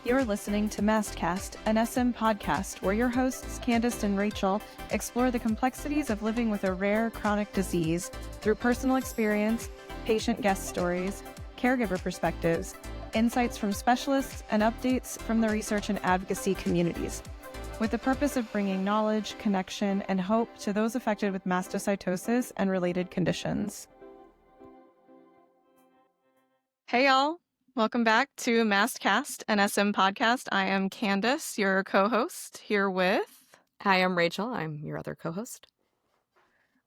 You're listening to Mastcast, an SM podcast where your hosts, Candice and Rachael, explore the complexities of living with a rare chronic disease through personal experience, patient guest stories, caregiver perspectives, insights from specialists, and updates from the research and advocacy communities, with the purpose of bringing knowledge, connection, and hope to those affected with mastocytosis and related conditions. Hey, y'all. Welcome back to Mastcast, an SM podcast. I am Candice, your co-host, here with... Hi, I'm Rachael. I'm your other co-host.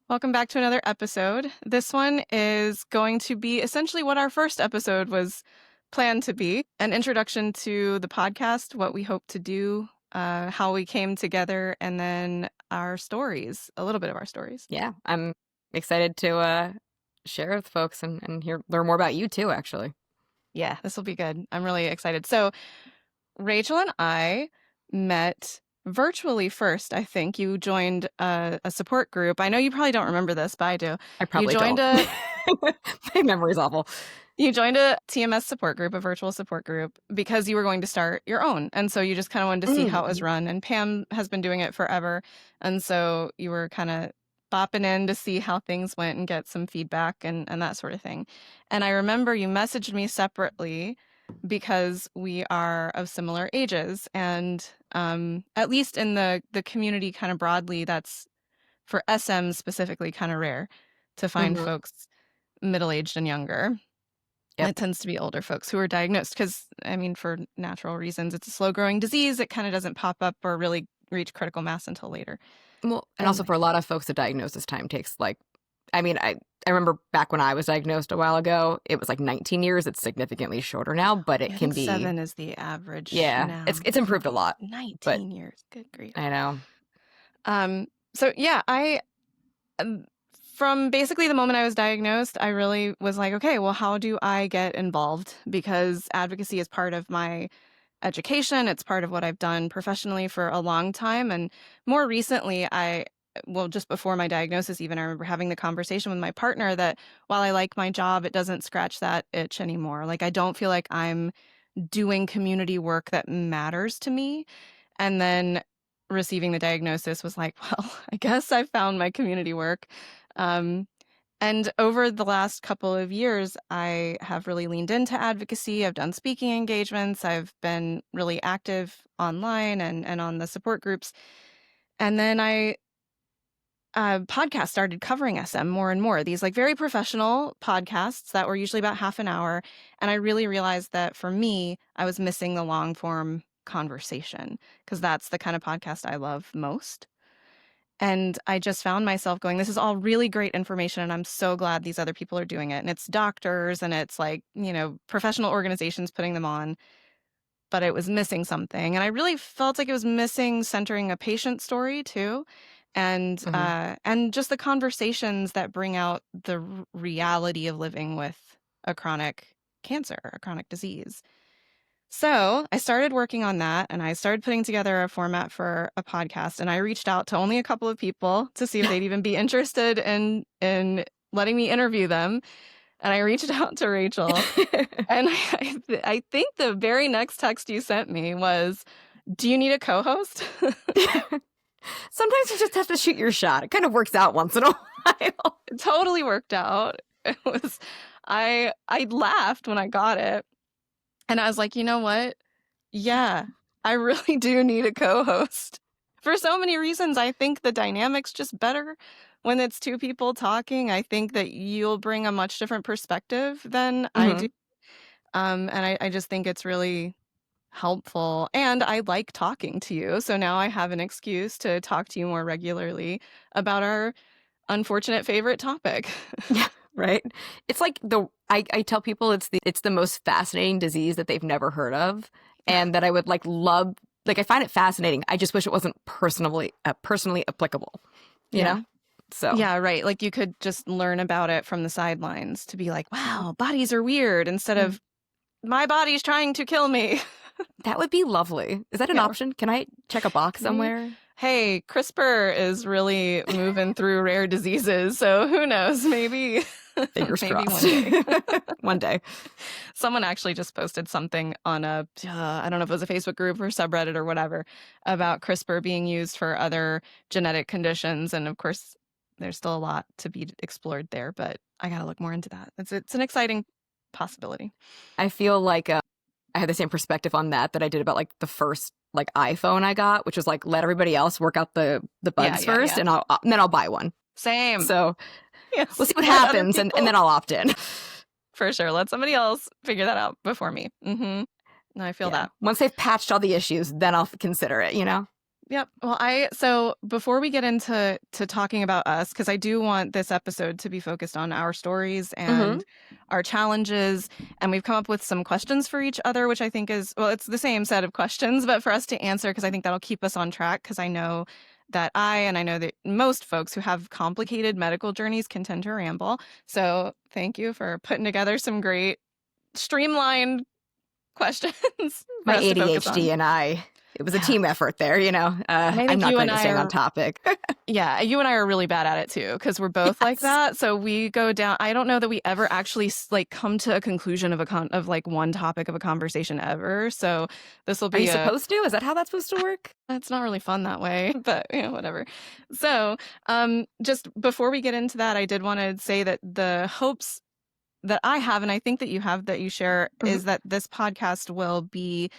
Welcome back to another episode. This one is going to be essentially what our first episode was planned to be, an introduction to the podcast, what we hope to do, how we came together, and then our stories, a little bit of our stories. Yeah, I'm excited to share with folks and learn more about you too, actually. Yeah, this will be good. I'm really excited. So Rachael and I met virtually first, I think. You joined a support group. I know you probably don't remember this, but I do. I probably don't. My memory's awful. You joined a TMS support group, a virtual support group, because you were going to start your own. And so you just kind of wanted to see how it was run. And Pam has been doing it forever. And so you were kind of bopping in to see how things went and get some feedback and that sort of thing. And I remember you messaged me separately because we are of similar ages. And at least in the community kind of broadly, that's for SM specifically kind of rare to find folks middle-aged and younger. Yep. It tends to be older folks who are diagnosed because, I mean, for natural reasons, it's a slow-growing disease. It kind of doesn't pop up or really reach critical mass until later. Well, and also for a lot of folks, the diagnosis time takes I remember back when I was diagnosed a while ago, it was like 19 years. It's significantly shorter now, but it can be 7 is the average. Yeah, now. It's improved a lot. 19 years, good grief. I know. So yeah, I from basically the moment I was diagnosed, I really was like, okay, well, how do I get involved? Because advocacy is part of my education. It's part of what I've done professionally for a long time. And more recently, just before my diagnosis even, I remember having the conversation with my partner that while I like my job, it doesn't scratch that itch anymore. Like, I don't feel like I'm doing community work that matters to me. And then receiving the diagnosis was like, well, I guess I found my community work. And over the last couple of years, I have really leaned into advocacy. I've done speaking engagements. I've been really active online and on the support groups. And then podcasts started covering SM more and more. These like very professional podcasts that were usually about half an hour. And I really realized that for me, I was missing the long form conversation because that's the kind of podcast I love most. And I just found myself going, this is all really great information, and I'm so glad these other people are doing it. And it's doctors and it's like, professional organizations putting them on. But it was missing something. And I really felt like it was missing centering a patient story too. And just the conversations that bring out the reality of living with a chronic cancer, a chronic disease. So I started working on that, and I started putting together a format for a podcast, and I reached out to only a couple of people to see if they'd even be interested in letting me interview them. And I reached out to Rachael, and I think the very next text you sent me was, do you need a co-host? Sometimes you just have to shoot your shot. It kind of works out once in a while. It totally worked out. I laughed when I got it. And I was like, you know what? Yeah, I really do need a co-host. For so many reasons, I think the dynamic's just better when it's two people talking. I think that you'll bring a much different perspective than I do. And I just think it's really helpful. And I like talking to you. So now I have an excuse to talk to you more regularly about our unfortunate favorite topic. Yeah. Right. It's like I tell people it's the most fascinating disease that they've never heard of, and that I would love. I find it fascinating. I just wish it wasn't personally applicable. You know? So yeah, right. Like you could just learn about it from the sidelines to be like, wow, bodies are weird, instead of my body's trying to kill me. That would be lovely. Is that an option? Can I check a box somewhere? Hey, CRISPR is really moving through rare diseases, so who knows? Maybe Fingers Maybe crossed. one day. One day. Someone actually just posted something on I don't know if it was a Facebook group or subreddit or whatever, about CRISPR being used for other genetic conditions. And of course, there's still a lot to be explored there, but I got to look more into that. It's an exciting possibility. I feel like I had the same perspective on that I did about like the first like iPhone I got, which was like, let everybody else work out the bugs first, and then I'll buy one. Same. So yes. we'll see what happens, and then I'll opt in. For sure. Let somebody else figure that out before me. No, I feel that. Once they've patched all the issues, then I'll consider it, Yep. Well, so before we get into talking about us, because I do want this episode to be focused on our stories and our challenges, and we've come up with some questions for each other, which I think is, well, it's the same set of questions, but for us to answer, because I think that'll keep us on track, because I know that I know that most folks who have complicated medical journeys can tend to ramble. So thank you for putting together some great streamlined questions. My ADHD and it was a team effort there, I'm not great at staying on topic. Yeah, you and I are really bad at it too, because we're both like that. So we go down. I don't know that we ever actually like come to a conclusion of like one topic of a conversation ever. So this will be. Are you supposed to? Is that how that's supposed to work? It's not really fun that way, but whatever. So just before we get into that, I did want to say that the hopes that I have, and I think that you have, that you share, is that this podcast will be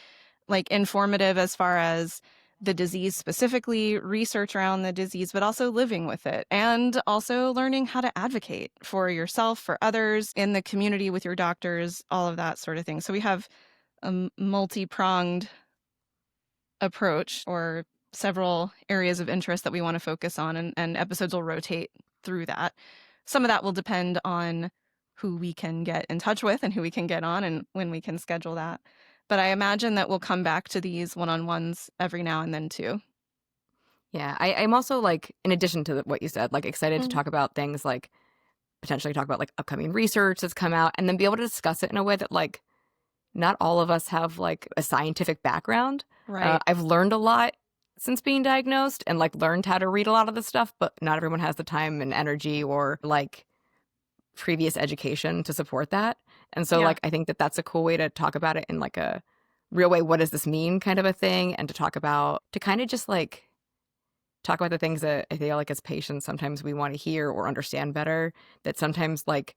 like informative as far as the disease specifically, research around the disease, but also living with it, and also learning how to advocate for yourself, for others in the community, with your doctors, all of that sort of thing. So we have a multi-pronged approach, or several areas of interest that we want to focus on, and episodes will rotate through that. Some of that will depend on who we can get in touch with and who we can get on and when we can schedule that. But I imagine that we'll come back to these one-on-ones every now and then too. Yeah, I'm also like, in addition to what you said, like excited to talk about things like potentially talk about like upcoming research that's come out, and then be able to discuss it in a way that like not all of us have like a scientific background. Right. I've learned a lot since being diagnosed and like learned how to read a lot of this stuff, but not everyone has the time and energy or like previous education to support that. And so like I think that that's a cool way to talk about it in like a real way. What does this mean kind of a thing, and to kind of just like talk about the things that I feel like as patients sometimes we want to hear or understand better, that sometimes like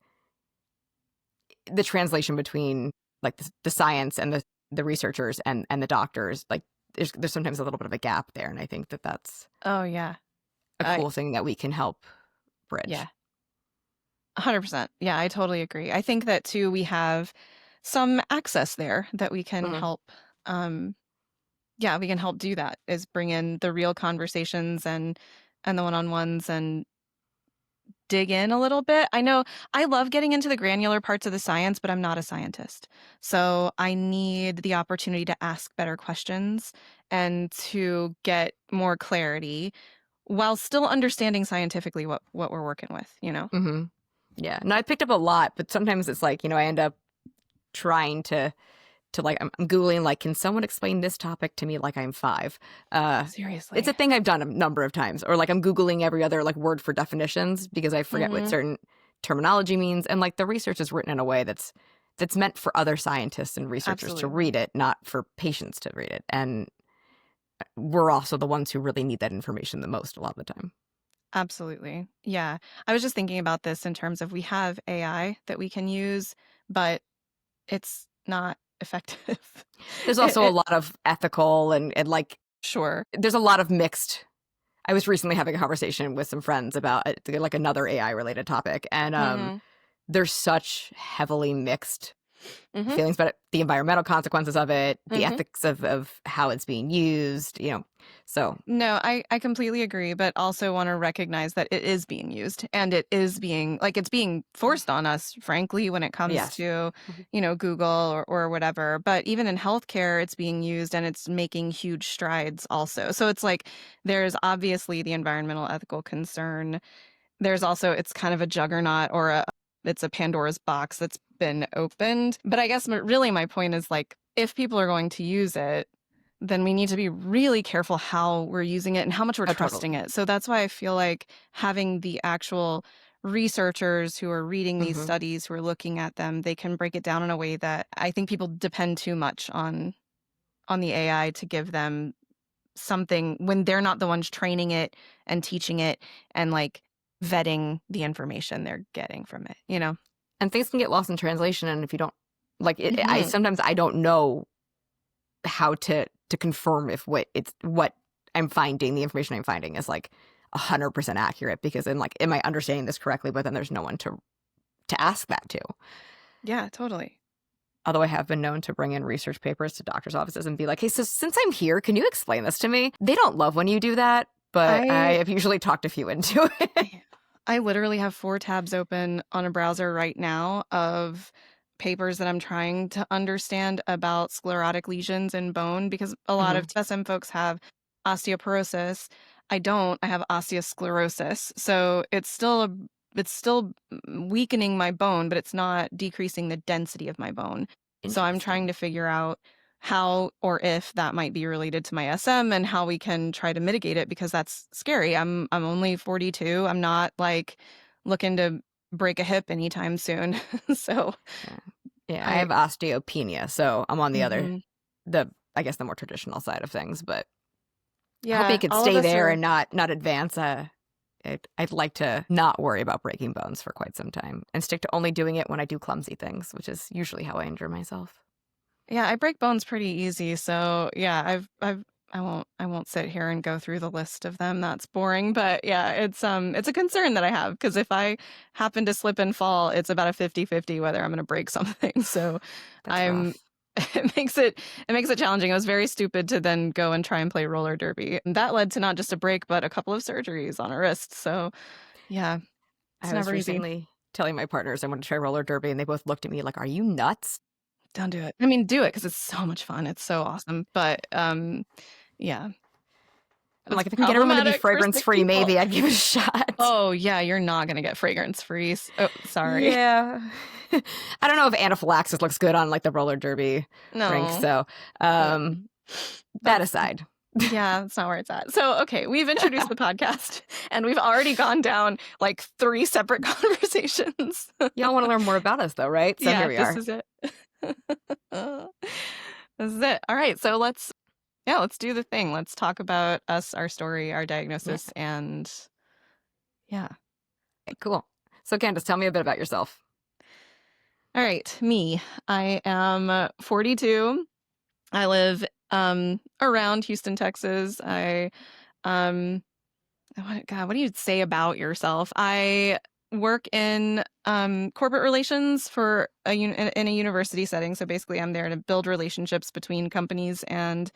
the translation between like the science and the researchers and the doctors, like there's sometimes a little bit of a gap there, and I think that that's a cool thing that we can help bridge. Yeah. 100%. Yeah, I totally agree. I think that too, we have some access there that we can help. We can help do that, is bring in the real conversations and the one-on-ones and dig in a little bit. I know I love getting into the granular parts of the science, but I'm not a scientist. So I need the opportunity to ask better questions and to get more clarity while still understanding scientifically what we're working with, Yeah. No, I picked up a lot, but sometimes it's like, I end up trying to like, I'm Googling, like, can someone explain this topic to me like I'm 5? Seriously. It's a thing I've done a number of times. Or like I'm Googling every other like word for definitions because I forget what certain terminology means. And like the research is written in a way that's meant for other scientists and researchers to read it, not for patients to read it. And we're also the ones who really need that information the most a lot of the time. Absolutely. Yeah. I was just thinking about this in terms of, we have AI that we can use, but it's not effective. There's also a lot of ethical and like, sure. There's a lot of mixed. I was recently having a conversation with some friends about like another AI related topic, and there's such heavily mixed feelings about it, the environmental consequences of it, the ethics of how it's being used, so. No, I completely agree, but also want to recognize that it is being used, and it is being, like, it's being forced on us, frankly, when it comes to, Google or whatever. But even in healthcare, it's being used, and it's making huge strides also. So it's like, there's obviously the environmental ethical concern. There's also, it's kind of a juggernaut, or it's a Pandora's box that's been opened. But I guess really my point is, like, if people are going to use it, then we need to be really careful how we're using it and how much we're trusting it. So that's why I feel like having the actual researchers who are reading these Mm-hmm. studies, who are looking at them, they can break it down in a way that I think people depend too much on the AI to give them something when they're not the ones training it and teaching it and like vetting the information they're getting from it, you know? And things can get lost in translation, and if you don't like it, I Hmm. sometimes I don't know how to confirm if what I'm finding, the information I'm finding is like 100% accurate, because I'm like, am I understanding this correctly? But then there's no one to ask that to. Yeah, totally. Although I have been known to bring in research papers to doctors' offices and be like, hey, so since I'm here, can you explain this to me? They don't love when you do that, but I I have usually talked a few into it. I literally have 4 tabs open on a browser right now of papers that I'm trying to understand about sclerotic lesions in bone because a lot Hmm. of TSM folks have osteoporosis. I don't. I have osteosclerosis. So it's still weakening my bone, but it's not decreasing the density of my bone. So I'm trying Interesting. to figure out how or if that might be related to my SM and how we can try to mitigate it because that's scary. I'm only 42. I'm not like looking to break a hip anytime soon. So Yeah. Yeah, I I have osteopenia, so I'm on mhm. the I guess the more traditional side of things, but hoping it Yeah, could all of stay us there are and not advance. I'd like to not worry about breaking bones for quite some time and stick to only doing it when I do clumsy things, which is usually how I injure myself. yeah, I break bones pretty easy. So yeah, I won't sit here and go through the list of them. That's boring, but yeah, it's a concern that I have because if I happen to slip and fall, it's about a 50-50 whether I'm going to break something. So That's I'm rough. it makes it challenging. I was very stupid to then go and try and play roller derby. And that led to not just a break, but a couple of surgeries on a wrist. So yeah, it's I was never easy. recently telling my partners I want to try roller derby, and they both looked at me like, "Are you nuts?" Don't do it. I mean, do it because it's so much fun. It's so awesome. But yeah, I'm it's like, if I can get everyone to be problematic for fragrance sick free, people. maybe I'd give it a shot. Oh yeah, you're not gonna get fragrance free. Oh, sorry. Yeah. I don't know if anaphylaxis looks good on like the roller derby rink. No, So, no, um, that that's aside, yeah, that's not where it's at. So okay, we've introduced the podcast, and we've already gone down like 3 separate conversations. y'all want to learn more about us though, right? So here Yeah, we this are. is it. This is it. All right, so let's do the thing. Let's talk about us, our story, our Yeah. diagnosis, and yeah. Okay, cool. So, Candice, tell me a bit about yourself. All right, me. I am 42. I live around Houston, Texas. I um what do you say about yourself? I work in corporate relations for in a university setting. So basically I'm there to build relationships between companies and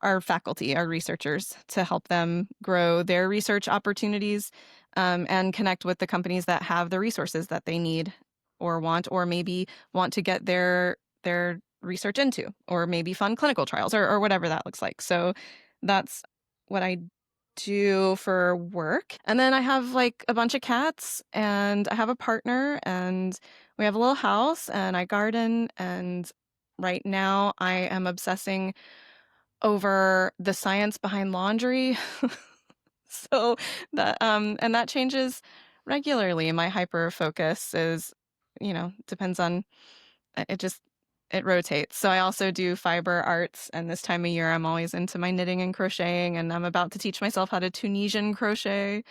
our faculty, our researchers, to help them grow their research opportunities and connect with the companies that have the resources that they need or want, or maybe want to get their research into, or maybe fund clinical trials, or whatever that looks like. So that's what I do for work. And then I have like a bunch of cats, and I have a partner, and we have a little house, and I garden. And right now I am obsessing over the science behind laundry. So that and that changes regularly. My hyper focus is, depends on it just it rotates. So I also do fiber arts, and this time of year I'm always into my knitting and crocheting, and I'm about to teach myself how to Tunisian crochet.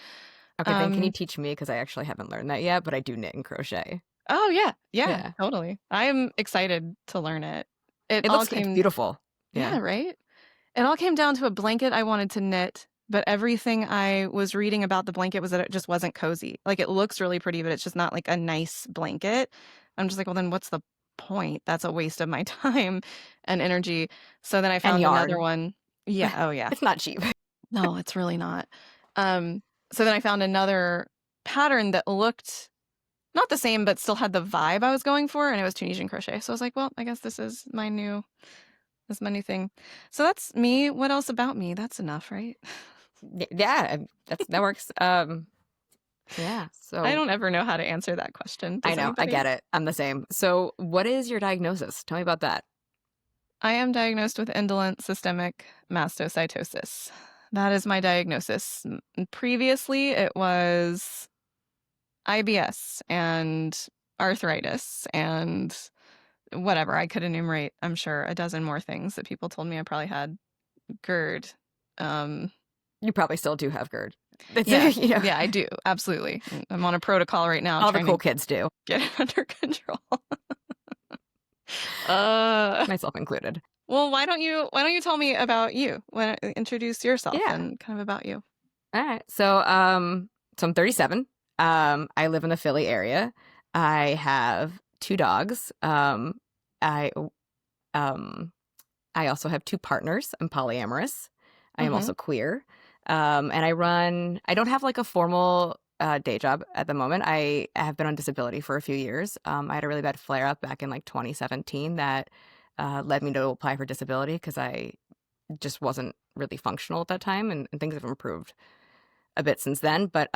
Okay, then can you Um teach me? Because I actually haven't learned that yet, but I do knit and crochet. oh yeah, yeah, Yeah. totally. I'm excited to learn it. It all It's came beautiful. Yeah, Yeah. right? It all came down to a blanket I wanted to knit, but everything I was reading about the blanket was that it just wasn't cozy. Like, it looks really pretty, but it's just not like a nice blanket. I'm just like, well, then what's the point? That's a waste of my time and energy. So then I And found another yarn. one. Yeah, oh yeah. It's not cheap. No, it's really not. Um, so then I found another pattern that looked not the same, but still had the vibe I was going for, and it was Tunisian crochet. So I was like, well, I guess this is my new thing. So that's me. What else about me? That's enough, right? Yeah, that works. Yeah. I So don't ever know how to answer that question. I Does know, I anybody? get it. I'm the same. So, what is your diagnosis? Tell me about that. I am diagnosed with indolent systemic mastocytosis. That is my diagnosis. Previously, it was IBS and arthritis and whatever. I could enumerate, I'm sure, a dozen more things that people told me I probably had. GERD. You probably still do have GERD. Yeah, You know, yeah, I do. Absolutely. I'm on a protocol right now all the trying cool to kids do, get it under control. myself included. Well, why don't you tell me about you? Introduce yourself Yeah. and kind of about you. All right. So I'm 37. I live in the Philly area. I have 2 dogs. I um, I also have 2 partners. I'm polyamorous. I am Mm-hmm. also queer. And I don't have like a formal day job at the moment. I have been on disability for a few years. I had a really bad flare up back in like 2017 that led me to apply for disability because I just wasn't really functional at that time, and things have improved a bit since then. But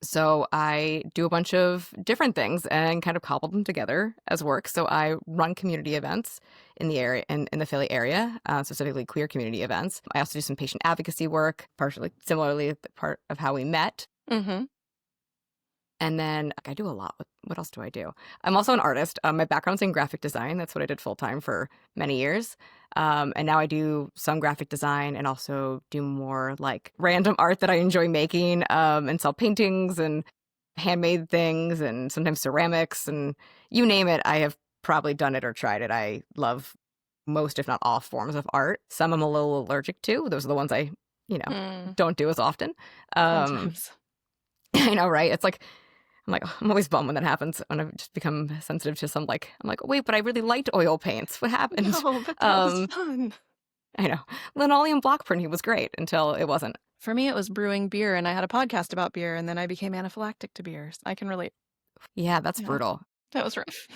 so I do a bunch of different things and kind of cobble them together as work. So I run community events in the area, in the Philly area, specifically queer community events. I also do some patient advocacy work, partially similarly the part of how we met. Mm-hmm. And then I do a lot. What else do I do? I'm also an artist. My background's in graphic design. That's what I did full time for many years. And now I do some graphic design and also do more like random art that I enjoy making, and sell paintings and handmade things and sometimes ceramics and you name it. I have probably done it or tried it. I love most, if not all, forms of art. Some I'm a little allergic to. Those are the ones I, Mm, don't do as often. Um, sometimes. I know, right? It's like, I'm always bummed when that happens. When I've just become sensitive to some, I'm like, wait, but I really liked oil paints. What happened? No, but that was Um, fun. I know. Linoleum block printing was great until it wasn't. For me, it was brewing beer, and I had a podcast about beer, and then I became anaphylactic to beers. I can relate. Yeah, that's Yeah, brutal. that was rough.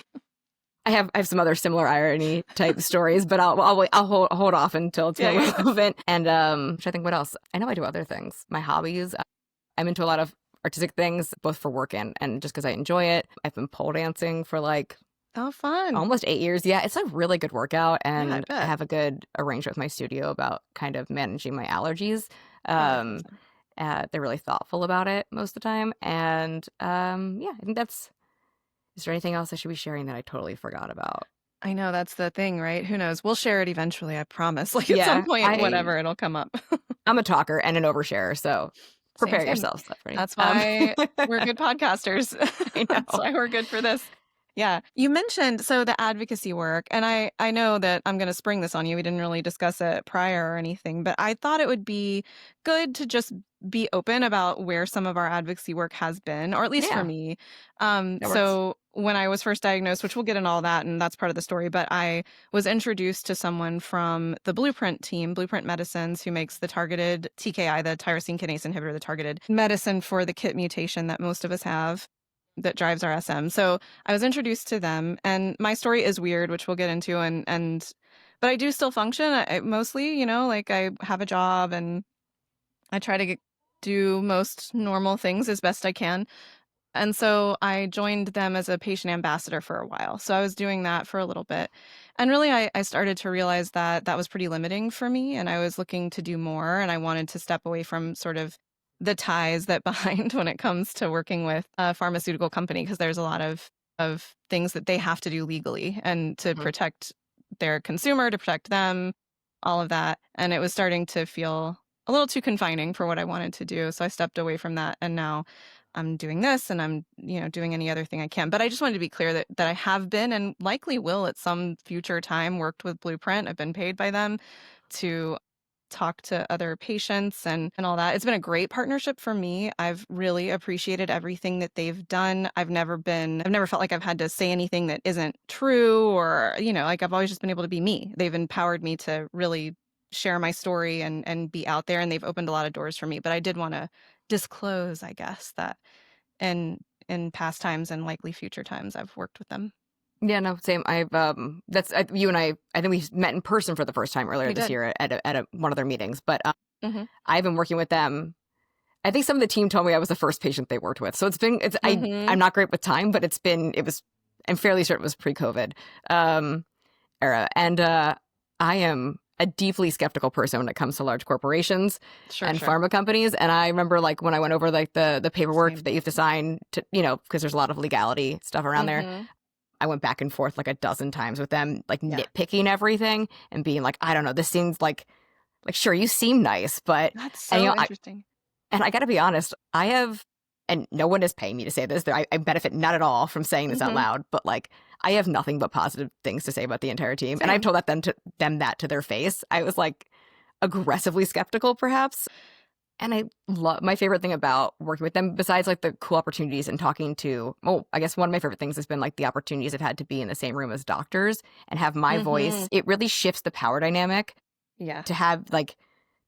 I have some other similar irony type stories, but I'll wait. I'll hold off until it's Yeah, more yeah. relevant. And I think what else? I know I do other things. My hobbies. I'm into a lot of artistic things, both for work and just because I enjoy it. I've been pole dancing for like Oh, fun. almost 8 years. Yeah, it's a really good workout, Yeah, I and I bet. have a good arrangement with my studio about kind of managing my allergies. Oh, that sounds Um, fun. they're really thoughtful about it most of the time, and yeah, I think that's. Is there anything else I should be sharing that I totally forgot about? I know that's the thing, right? Who knows? We'll share it eventually, I promise. Like at some Yeah, point, whatever, it'll come up. I'm a talker and an oversharer, so Same, prepare same. yourselves, Stephanie. That's why we're good podcasters. I That's know. why we're good for this. Yeah. You mentioned the advocacy work, and I know that I'm going to spring this on you. We didn't really discuss it prior or anything, but I thought it would be good to just be open about where some of our advocacy work has been, or at least for Yeah, me. that works. So when I was first diagnosed, which we'll get in all that, and that's part of the story, but I was introduced to someone from the Blueprint team, Blueprint Medicines, who makes the targeted TKI, the tyrosine kinase inhibitor, the targeted medicine for the KIT mutation that most of us have that drives our SM. So I was introduced to them, and my story is weird, which we'll get into, and but I do still function. Mostly, like I have a job and I try to do most normal things as best I can. And so I joined them as a patient ambassador for a while. So I was doing that for a little bit. And really, I started to realize that that was pretty limiting for me. And I was looking to do more. And I wanted to step away from sort of the ties that bind when it comes to working with a pharmaceutical company, because there's a lot of things that they have to do legally and to Mhm. protect their consumer, to protect them, all of that. And it was starting to feel a little too confining for what I wanted to do. So I stepped away from that. And now I'm doing this and I'm, doing any other thing I can. But I just wanted to be clear that I have been and likely will at some future time worked with Blueprint. I've been paid by them to talk to other patients and all that. It's been a great partnership for me. I've really appreciated everything that they've done. I've never felt like I've had to say anything that isn't true or, like I've always just been able to be me. They've empowered me to really share my story and be out there, and they've opened a lot of doors for me. But I did want to disclose, I guess, that in past times and likely future times I've worked with them. Yeah, no, same. You and I think we met in person for the first time earlier We this did. year at one of their meetings. But Mhm. I've been working with them. I think some of the team told me I was the first patient they worked with. So I'm Mhm. not great with time, but I'm fairly certain it was pre-COVID era. And I am a deeply skeptical person when it comes to large corporations Sure, and sure. pharma companies. And I remember like when I went over like the paperwork Same. that you have to sign to, because there's a lot of legality stuff around there. Mm-hmm. I went back and forth like a dozen times with them, like Yeah. nitpicking everything and being like, I don't know, this seems like sure, you seem nice, but That's and, so interesting. I got to be honest, I have, and no one is paying me to say this. I benefit not at all from saying this out Mm-hmm. loud, but like I have nothing but positive things to say about the entire team, and I've Same. told them that to their face. I was like aggressively skeptical, perhaps. And I love my favorite thing about working with them, besides like the cool opportunities and talking to, I guess one of my favorite things has been like the opportunities I've had to be in the same room as doctors and have my Mm-hmm. voice. It really shifts the power dynamic Yeah. to have like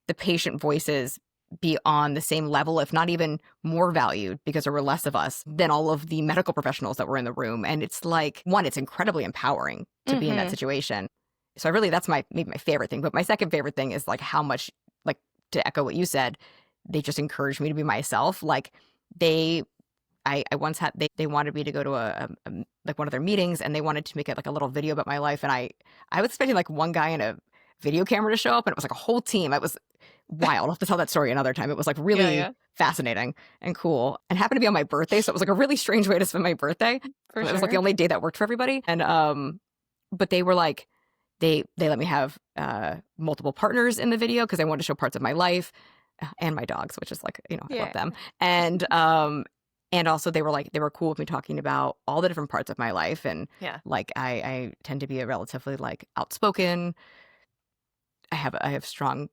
the patient voices be on the same level, if not even more valued, because there were less of us than all of the medical professionals that were in the room. And it's like, one, it's incredibly empowering to be in that Mm-hmm. situation. So I really, that's maybe my favorite thing. But my second favorite thing is like how much, like to echo what you said, they just encouraged me to be myself. Like I once had, they wanted me to go to a like one of their meetings, and they wanted to make it like a little video about my life. And I was expecting like one guy in a video camera to show up, and it was like a whole team. It was wild. I'll have to tell that story another time. It was like Yeah, really yeah, fascinating and cool, and happened to be on my birthday. So it was like a really strange way to spend my birthday. for It was like the sure. only day that worked for everybody. And but they were like, they let me have multiple partners in the video because I wanted to show parts of my life and my dogs, which is like, I Yeah. love them. And also they were cool with me talking about all the different parts of my life. And Yeah. like I tend to be a relatively like outspoken. I have strong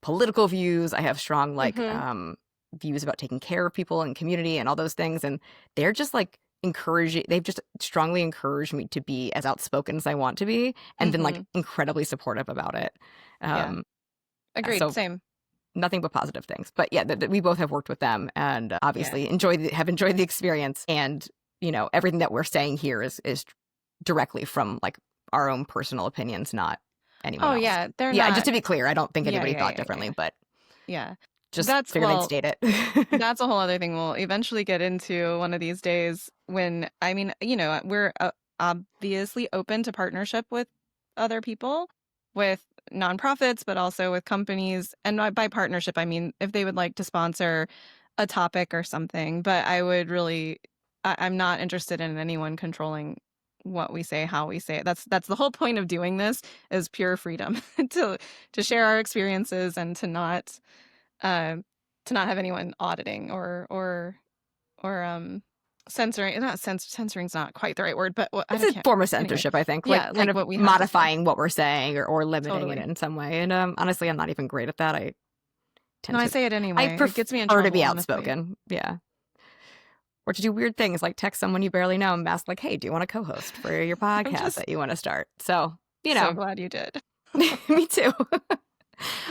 political views. I have strong like Mm-hmm. views about taking care of people and community and all those things. And they're just like encouraging. They've just strongly encouraged me to be as outspoken as I want to be, and been like Mm-hmm. incredibly supportive about it. Yeah. Agreed. So Same. nothing but positive things. But yeah, we both have worked with them, and Yeah. obviously have enjoyed the experience. And everything that we're saying here is directly from like our own personal opinions, not anyone Oh, else. yeah. They're Yeah, just not. to be clear, I don't think Yeah, anybody yeah, thought yeah, yeah, differently, yeah. but Yeah. just figured I'd state it. That's a whole other thing we'll eventually get into one of these days when, I mean, we're obviously open to partnership with other people, with nonprofits, but also with companies. And by partnership, I mean if they would like to sponsor a topic or something. But I'm not interested in anyone controlling what we say, how we say it. That's the whole point of doing this, is pure freedom to share our experiences and uh, to not have anyone auditing or censoring. Not censoring's not quite the right word, but It's I a can't. form of Anyway, censorship, I think, like yeah, kind like of what we have to say. modifying what we're saying or limiting it Totally. in some way. And honestly, I'm not even great at that. No, Tend I to, say it I anyway. It gets me in prefer to be trouble, honestly. outspoken. Yeah. Or to do weird things like text someone you barely know and ask like, hey, do you want to co-host for your I'm podcast just that you want to start? So, so glad you did. me too.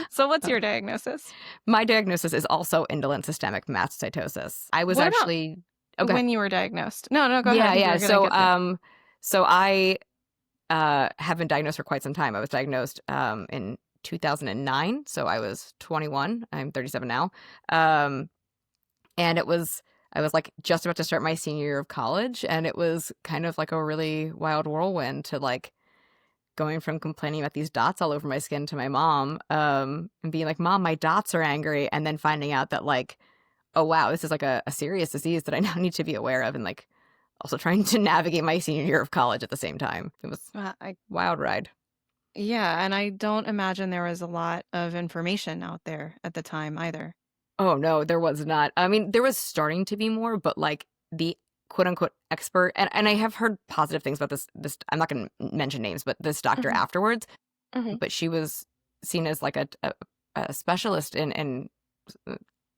So, what's your diagnosis? My diagnosis is also indolent systemic mastocytosis. I was What about actually, okay. when you were diagnosed? No, no, go Yeah, ahead. You yeah. were gonna So, get there. so I have been diagnosed for quite some time. I was diagnosed in 2009. So I was 21. I'm 37 now. And I was like just about to start my senior year of college. And it was kind of like a really wild whirlwind to like going from complaining about these dots all over my skin to my mom, and being like, Mom, my dots are angry. And then finding out that like, oh, wow, this is like a serious disease that I now need to be aware of. And like also trying to navigate my senior year of college at the same time. It was wild ride. Yeah, and I don't imagine there was a lot of information out there at the time either. Oh no, there was not. I mean, there was starting to be more, but like the quote unquote expert, and I have heard positive things about this I'm not going to mention names, but this doctor Hmm. afterwards, Hmm. but she was seen as like a specialist in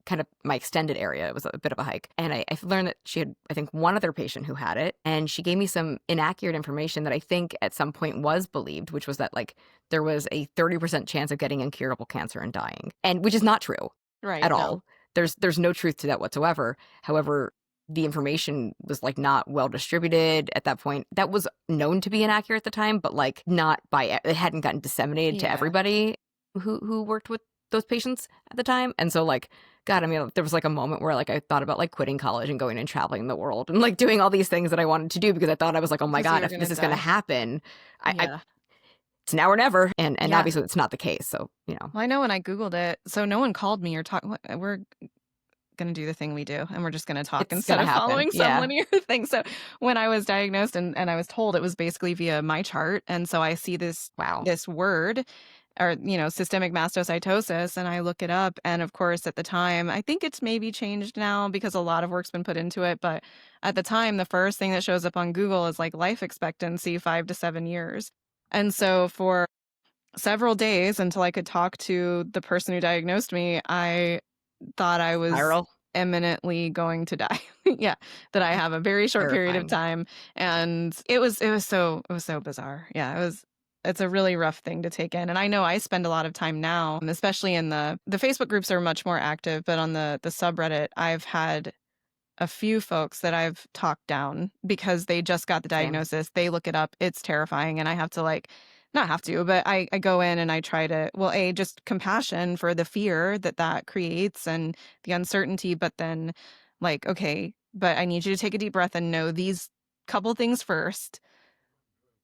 kind of my extended area. It was a bit of a hike. And I learned that she had, I think, one other patient who had it. And she gave me some inaccurate information that I think at some point was believed, which was that like there was a 30% chance of getting incurable cancer and dying. And which is not true Right, at no. all. There's no truth to that whatsoever. However, the information was like not well distributed at that point. That was known to be inaccurate at the time, but like not by, it hadn't gotten disseminated to Yeah. everybody who worked with those patients at the time. And so like, God, I mean, there was like a moment where like I thought about like quitting college and going and traveling the world and like doing all these things that I wanted to do because I thought I was like, oh my Because you God, were if gonna this is going to die. happen, I Yeah. it's now or never. And Yeah. obviously it's not the case. So, Well, I know when I Googled it, so no one called me or talked. We're going to do the thing we do, and we're just going to talk it's instead going to of happen. following some Yeah. linear thing. So when I was diagnosed and I was told, it was basically via my chart. And so I see Wow. this word, or, systemic mastocytosis, and I look it up. And of course, at the time, I think it's maybe changed now because a lot of work's been put into it. But at the time, the first thing that shows up on Google is like life expectancy, 5 to 7 years. And so for several days until I could talk to the person who diagnosed me, I thought I was Spiral. imminently going to die. Yeah, that I have a very short period of Terrifying. time, and it was so bizarre. Yeah, it's a really rough thing to take in. And I know I spend a lot of time now, especially in the Facebook groups are much more active, but on the subreddit, I've had a few folks that I've talked down because they just got the Same. diagnosis. They look it up. It's terrifying. And I have to not have to, but I go in and I try to, well, just compassion for the fear that creates and the uncertainty. But then okay, but I need you to take a deep breath and know these couple things first,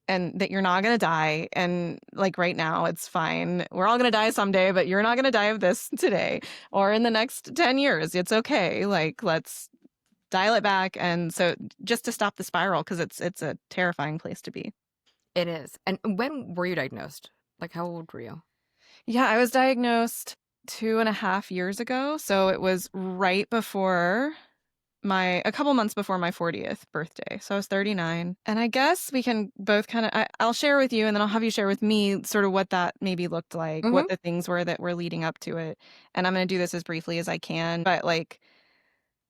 and that you're not going to die. And right now, it's fine. We're all going to die someday, but you're not going to die of this today or in the next 10 years. It's okay. Let's dial it back. And so just to stop the spiral, because it's a terrifying place to be. It is. And when were you diagnosed? Like, how old were you? Yeah, I was diagnosed 2.5 years ago. So it was right before a couple months before my 40th birthday. So I was 39. And I guess we can both I'll share with you and then I'll have you share with me sort of what that maybe looked like, Mm-hmm. what the things were that were leading up to it. And I'm going to do this as briefly as I can. But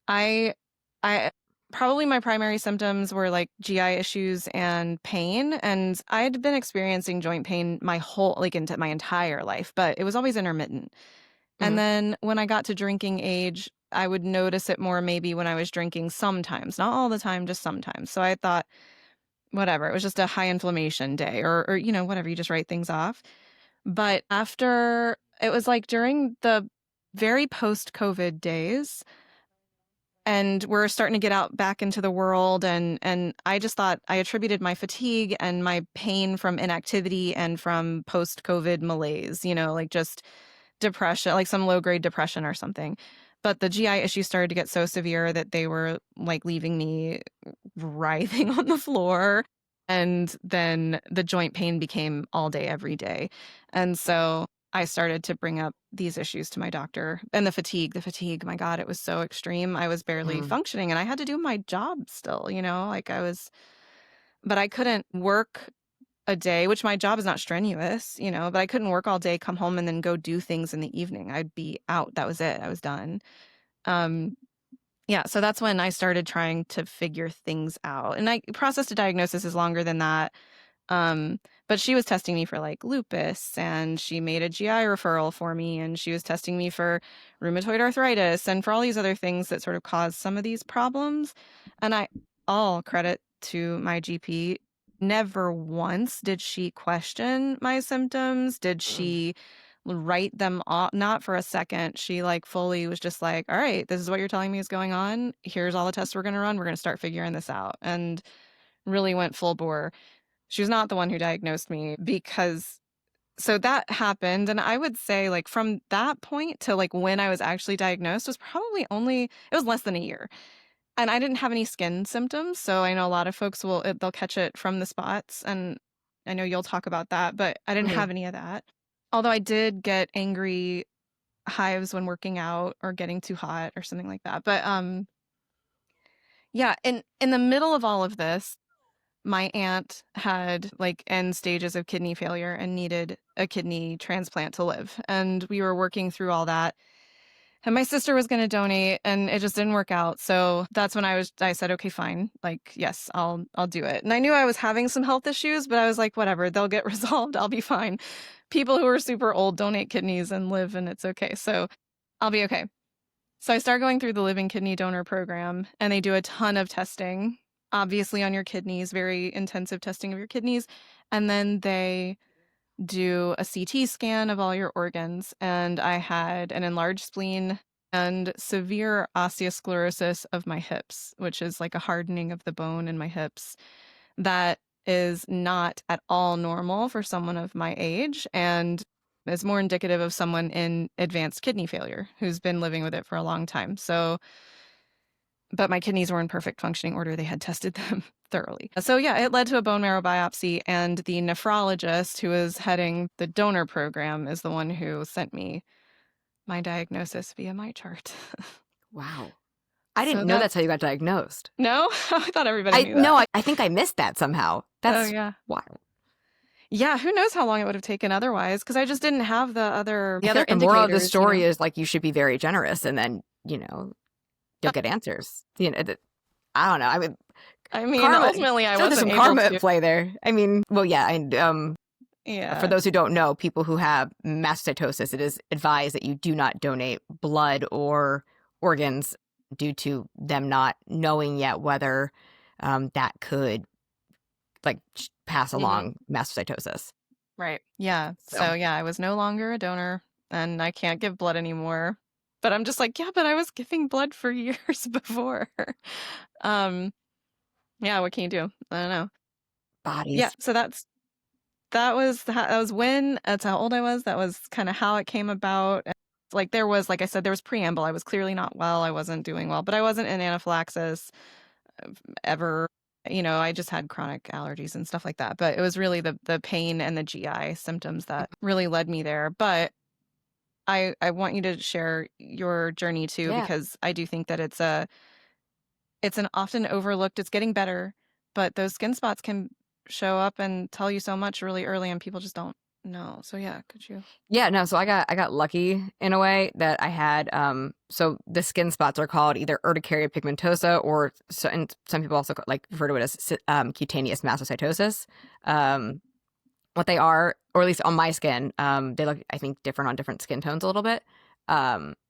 I I probably my primary symptoms were GI issues and pain, and I'd been experiencing joint pain my whole into my entire life, but it was always intermittent. And Mm-hmm. then when I got to drinking age, I would notice it more maybe when I was drinking sometimes, not all the time, just sometimes. So I thought whatever, it was just a high inflammation day or whatever, you just write things off. But after it was during the very post-COVID days, and we're starting to get out back into the world, and I just thought I attributed my fatigue and my pain from inactivity and from post-COVID malaise, just depression, like some low-grade depression or something. But the GI issues started to get so severe that they were leaving me writhing on the floor. And then the joint pain became all day, every day. And so I started to bring up these issues to my doctor. And the fatigue, my God, it was so extreme. I was barely Mm. functioning and I had to do my job still, but I couldn't work a day, which my job is not strenuous, but I couldn't work all day, come home and then go do things in the evening. I'd be out. That was it. I was done. Um, yeah, so that's when I started trying to figure things out. And process to diagnosis is longer than that. Um, but she was testing me for lupus, and she made a GI referral for me, and she was testing me for rheumatoid arthritis and for all these other things that sort of cause some of these problems. And all credit to my GP. Never once did she question my symptoms. Did she write them off? Not for a second. She fully was just all right, this is what you're telling me is going on. Here's all the tests we're going to run. We're going to start figuring this out. And really went full bore. She was not the one who diagnosed me because so that happened. And I would say from that point to when I was actually diagnosed was probably it was less than a year. And I didn't have any skin symptoms. So I know a lot of folks they'll catch it from the spots. And I know you'll talk about that, but I didn't Mm-hmm. have any of that. Although I did get angry hives when working out or getting too hot or something like that. But yeah, in the middle of all of this, my aunt had end stages of kidney failure and needed a kidney transplant to live. And we were working through all that. And my sister was going to donate and it just didn't work out. So that's when I said, okay, fine. Yes, I'll do it. And I knew I was having some health issues, but I was like, whatever, they'll get resolved. I'll be fine. People who are super old donate kidneys and live, and it's okay. So I'll be okay. So I start going through the living kidney donor program, and they do a ton of testing, obviously on your kidneys, very intensive testing of your kidneys. And then they do a CT scan of all your organs. And I had an enlarged spleen and severe osteosclerosis of my hips, which is a hardening of the bone in my hips that is not at all normal for someone of my age and is more indicative of someone in advanced kidney failure who's been living with it for a long time. So, but my kidneys were in perfect functioning order. They had tested them thoroughly. So, yeah, it led to a bone marrow biopsy, and the nephrologist who is heading the donor program is the one who sent me my diagnosis via my chart. Wow. I So didn't know that's that's how you got diagnosed. no, I thought everybody I knew that. no, I think I missed that somehow. Oh, That's yeah. wild. Yeah, who knows how long it would have taken otherwise, because I just didn't have the I feel other like the moral of the indicators, story is like you should be very generous, and then you'll Uh, get answers. I don't know. I mean, I mean, karma. ultimately, I Sure, there's wasn't some able karma at to. play there. I mean, well, yeah. And for Yeah. those who don't know, people who have mastocytosis, it is advised that you do not donate blood or organs due to them not knowing yet whether that could like pass Hmm. along mastocytosis. Right. Yeah. So So, yeah, I was no longer a donor and I can't give blood anymore. But I'm just like, yeah, but I was giving blood for years before. Um, yeah, what can you do? I don't know. Yeah, bodies. so that was when, that's how old I was. That was kind of how it came about. And, like there was, like I said, there was preamble. I was clearly not well. I wasn't doing well, but I wasn't in anaphylaxis ever. I just had chronic allergies and stuff like that. But it was really the pain and the GI symptoms that really led me there. But I want you to share your journey too, Yeah. because I do think that it's an often overlooked, it's getting better, but those skin spots can show up and tell you so much really early and people just don't know. So yeah, could you? Yeah, no, so I got lucky in a way that I had so the skin spots are called either urticaria pigmentosa or so, and some people also like refer to it as cutaneous mastocytosis. Um what they are, or at least on my skin, they look I think different on different skin tones a little bit.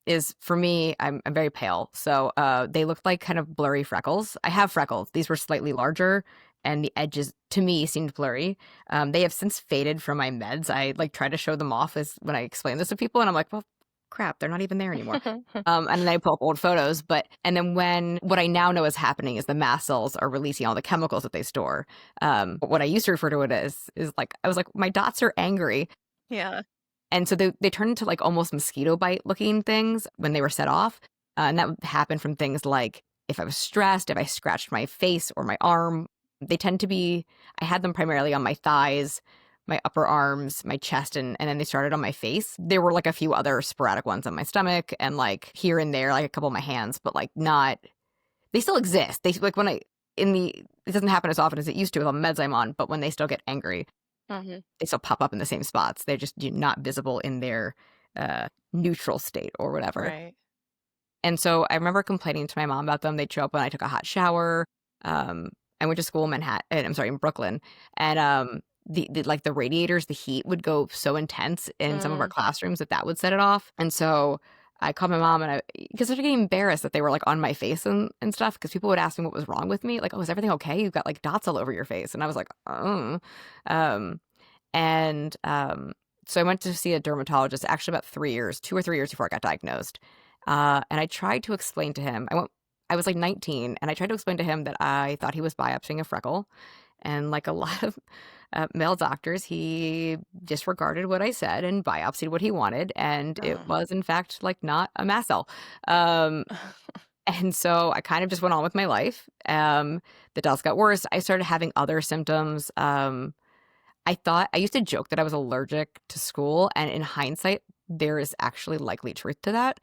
Is for me, I'm very pale, so they look like kind of blurry freckles. I have freckles; these were slightly larger, and the edges to me seemed blurry. They have since faded from my meds. I like try to show them off as when I explain this to people, and I'm like, well, crap, they're not even there anymore. And then I pull up old photos, and then when what I now know is happening is the mast cells are releasing all the chemicals that they store. But what I used to refer to it as is like I was like, my dots are angry. Yeah. And so they turn into like almost mosquito bite looking things when they were set off. And that would happen from things like if I was stressed, if I scratched my face or my arm. They tend to be, I had them primarily on my thighs, my upper arms, my chest, and then they started on my face. There were like a few other sporadic ones on my stomach and like here and there, like a couple of my hands, but like not, they still exist. They like when I, it doesn't happen as often as it used to with all the meds I'm on, but when they still get angry, Hmm. they still pop up in the same spots. They're just not visible in their neutral state or whatever. Right. And so I remember complaining to my mom about them. They'd show up when I took a hot shower. I went to school in Manhattan. I'm sorry, in Brooklyn, and the like the radiators, the heat would go so intense in some of our Mm. classrooms that would set it off. And so I called my mom and because I was getting embarrassed that they were like on my face and stuff because people would ask me what was wrong with me. Like, oh, is everything okay? You've got like dots all over your face. And I was like, oh. Um, and so I went to see a dermatologist actually about 3 years, 2 or 3 years before I got diagnosed. And I tried to explain to him, I was like 19, and I tried to explain to him that I thought he was biopsying a freckle. And like a lot of male doctors, he disregarded what I said and biopsied what he wanted. And it was, in fact, like not a mast cell. Um, and so I kind of just went on with my life. The dots got worse. I started having other symptoms. I used to joke that I was allergic to school. And in hindsight, there is actually likely truth to that.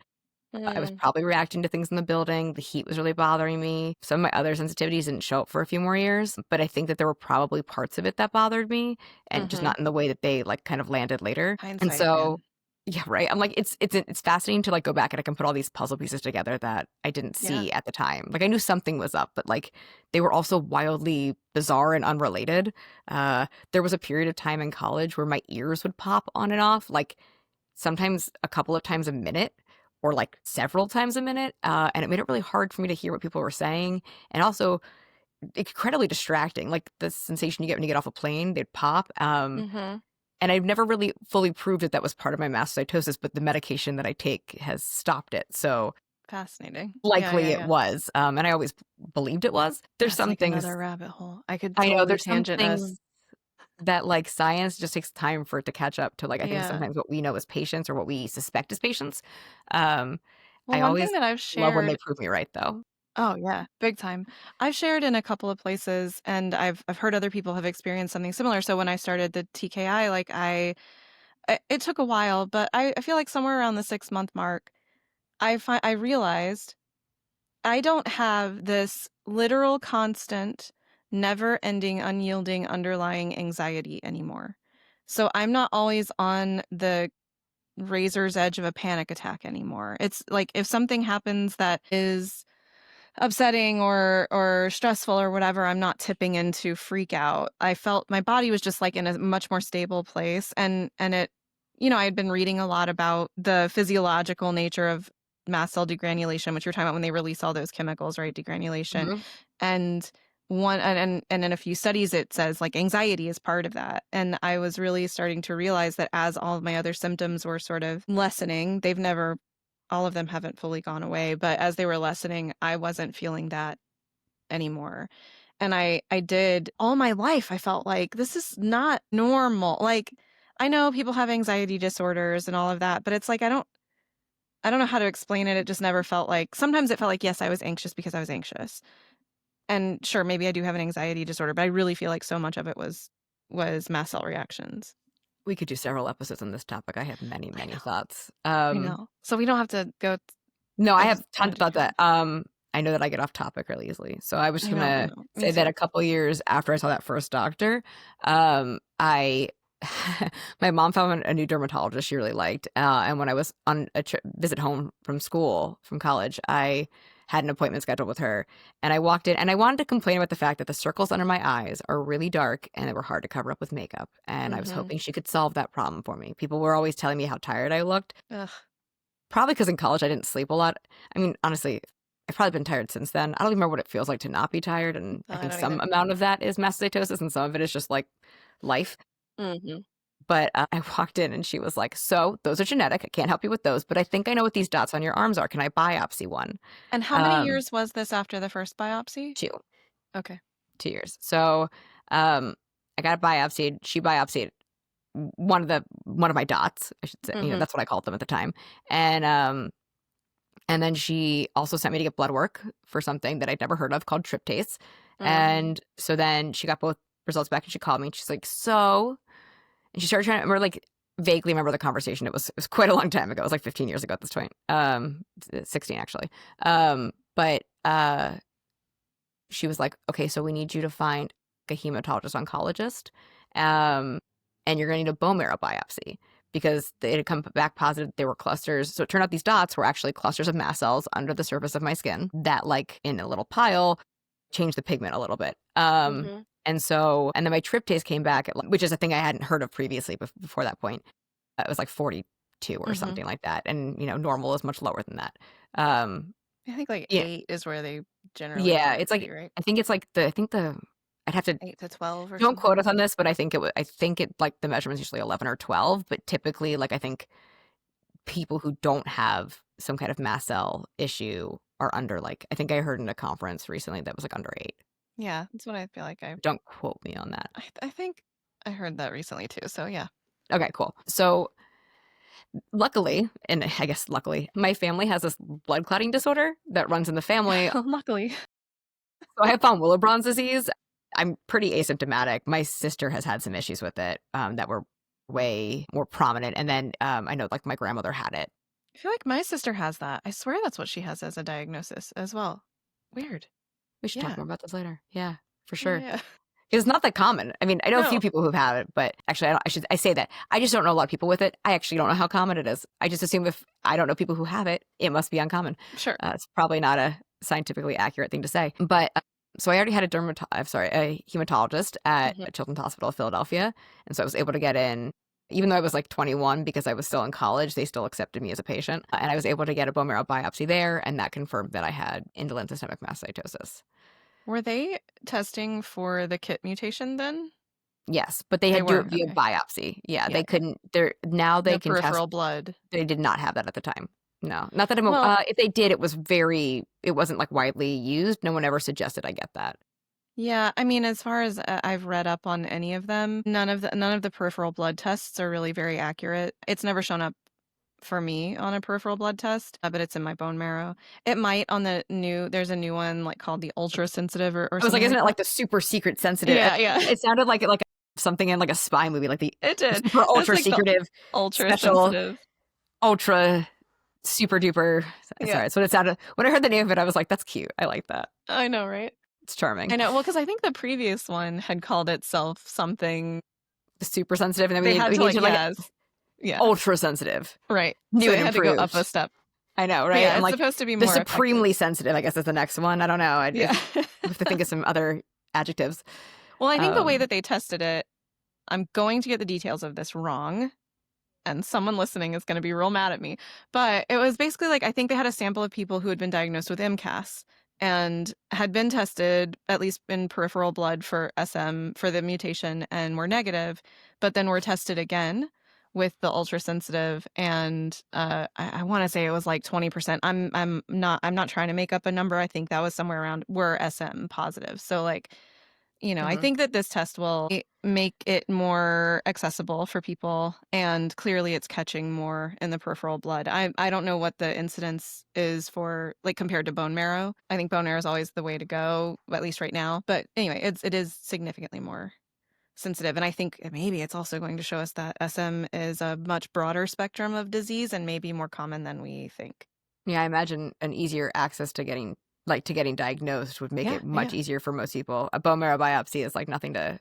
I was Mm. probably reacting to things in the building. The heat was really bothering me. Some of my other sensitivities didn't show up for a few more years, but I think that there were probably parts of it that bothered me and just Hmm. not in the way that they like kind of landed later. And Hindsight, so, man. yeah, right. I'm like, it's fascinating to like go back and I can put all these puzzle pieces together that I didn't Yeah. see at the time. Like I knew something was up, but like they were also wildly bizarre and unrelated. There was a period of time in college where my ears would pop on and off, like sometimes a couple of times a minute or like several times a minute. And it made it really hard for me to hear what people were saying. And also incredibly distracting, like the sensation you get when you get off a plane, they'd pop. Hmm. And I've never really fully proved that that was part of my mastocytosis, but the medication that I take has stopped it. So Fascinating. Yeah, Likely yeah, it yeah. was. And I always believed it was. There's That's some like things another rabbit hole. I could I know totally there's some tangent us. things that like science just takes time for it to catch up to like I think Yeah. sometimes what we know as patients or what we suspect as patients. Um, Well, I one thing always that I've love when they shared. prove me right though. Oh, yeah, big time. I've shared in a couple of places, and I've heard other people have experienced something similar. So when I started the TKI, like it took a while, but I feel like somewhere around the 6-month mark, I realized I don't have this literal, constant, never-ending, unyielding, underlying anxiety anymore. So I'm not always on the razor's edge of a panic attack anymore. It's like if something happens that is upsetting or stressful or whatever, I'm not tipping into freak out. I felt my body was just like in a much more stable place, and it, I had been reading a lot about the physiological nature of mast cell degranulation, which you're talking about when they release all those chemicals, right? Degranulation. Mhm. And one and in a few studies it says like anxiety is part of that. And I was really starting to realize that as all of my other symptoms were sort of lessening, they've never all of them haven't fully gone away, but as they were lessening, I wasn't feeling that anymore. And I did all my life, I felt like this is not normal. Like I know people have anxiety disorders and all of that, but it's like I don't know how to explain it. It just never felt like sometimes it felt like yes, I was anxious because I was anxious. And sure, maybe I do have an anxiety disorder, but I really feel like so much of it was mast cell reactions. We could do several episodes on this topic. I have many, I many know. thoughts. I know. So we don't have to go. No, I I have just tons wanted of to thoughts share. that I know that I get off topic really easily. So I was just I gonna know. Me say that too. a couple years after I saw that first doctor, I my mom found a new dermatologist she really liked, and when I was on a visit home from college, I had an appointment scheduled with her, and I walked in and I wanted to complain about the fact that the circles under my eyes are really dark and they were hard to cover up with makeup, and I was Mhm. hoping she could solve that problem for me. People were always telling me how tired I looked. Ugh. Probably because in college I didn't sleep a lot. I mean, honestly, I've probably been tired since then. I don't even remember what it feels like to not be tired, and I I think don't some either. amount of that is mastocytosis and some of it is just like life. Mhm. But I walked in and she was like, "So those are genetic. I can't help you with those, but I think I know what these dots on your arms are. Can I biopsy one?" And how many Um, years was this after the first biopsy? two, Okay. 2 years. So um, I got biopsied. She biopsied one of my dots. I should say, Mhm. that's what I called them at the time, and then she also sent me to get blood work for something that I'd never heard of called tryptase. Mhm. And so then she got both results back and she called me and she's like, "So," and she started trying to remember, like, vaguely remember the conversation. It was quite a long time ago. It was like 15 years ago at this point. 16 actually. But she was like, "Okay, so we need you to find a hematologist oncologist. Um, and you're going to need a bone marrow biopsy because it had come back positive. There were clusters. So it turned out these dots were actually clusters of mast cells under the surface of my skin that, like, in a little pile, changed the pigment a little bit. Mhm. And then my tryptase came back, which is a thing I hadn't heard of previously before that point. It was like 42 or Mhm. something like that. And, normal is much lower than that. Um, I think like yeah, 8 is where they generally yeah, want it it's to be, like right? I think the I'd have to 8 to 12 or don't quote something. us on this, but I think it like the measurement's usually 11 or 12, but typically like I think people who don't have some kind of mast cell issue are under, like, I think I heard in a conference recently that was like under 8. Yeah, that's what I feel like Don't quote me on that. I think I heard that recently too. So yeah. Okay, cool. So luckily, and I guess luckily, my family has this blood clotting disorder that runs in the family. Luckily. So I have von Willebrand's disease. I'm pretty asymptomatic. My sister has had some issues with it that were way more prominent. And then I know, like, my grandmother had it. I feel like my sister has that. I swear that's what she has as a diagnosis as well. Weird. We should talk Yeah. more about this later. Yeah, for Yeah, sure. yeah. 'Cause it's not that common. I mean, I know a few No. people who've had it, but actually, I say that. I just don't know a lot of people with it. I actually don't know how common it is. I just assume if I don't know people who have it, it must be uncommon. Sure. It's probably not a scientifically accurate thing to say. But so I already had a hematologist at Mhm. Children's Hospital of Philadelphia, and so I was able to get in. Even though I was like 21, because I was still in college, they still accepted me as a patient, and I was able to get a bone marrow biopsy there, and that confirmed that I had indolent systemic mastocytosis. Were they testing for the KIT mutation then? Yes, but they They had to do were. it via Okay. biopsy. Yeah, Yeah, they yeah. couldn't. Now they No can test. peripheral blood. They did not have that at the time. No, not that Well, if they did, it wasn't like widely used. No one ever suggested. I get that. yeah, I mean, as far as I've read up on any of them, none of the peripheral blood tests are really very accurate. It's never shown up for me on a peripheral blood test, but it's in my bone marrow. It might on there's a new one like called the ultra sensitive or I was like, something isn't like it that. like the super secret sensitive? Yeah, yeah. It sounded like something in like a spy movie, like the It did. super It's ultra like the secretive, ultra special, sensitive. ultra super duper. Yeah, Sorry, that's what it sounded. When I heard the name of it, I was like, that's cute. I like that. I know, right? It's charming. I know. Well, because I think the previous one had called itself something. The super sensitive, and then They had we to need like, to like yes, yeah, ultra sensitive, right. new So and they had to go up a improved. step. I know, But right? yeah, And it's like supposed to be the more effective. supremely sensitive, I guess, is the next one. I don't know. Yeah. I have to think of some other adjectives. Well, I think the way Um, that they tested it, I'm going to get the details of this wrong, and someone listening is going to be real mad at me. But it was basically like I think they had a sample of people who had been diagnosed with MCAS and had been tested, at least in peripheral blood for SM for the mutation, and were negative, but then were tested again with the ultra sensitive, and I want to say it was like 20%. I'm not trying to make up a number. I think that was somewhere around were SM positive. So like I mhm. think that this test will make it more accessible for people, and clearly it's catching more in the peripheral blood. I don't know what the incidence is for like compared to bone marrow. I think bone marrow is always the way to go, at least right now. But anyway, it is significantly more sensitive, and I think maybe it's also going to show us that SM is a much broader spectrum of disease and maybe more common than we think. Yeah, I imagine an easier access to getting diagnosed would make Yeah, it much yeah. easier for most people. A bone marrow biopsy is like nothing to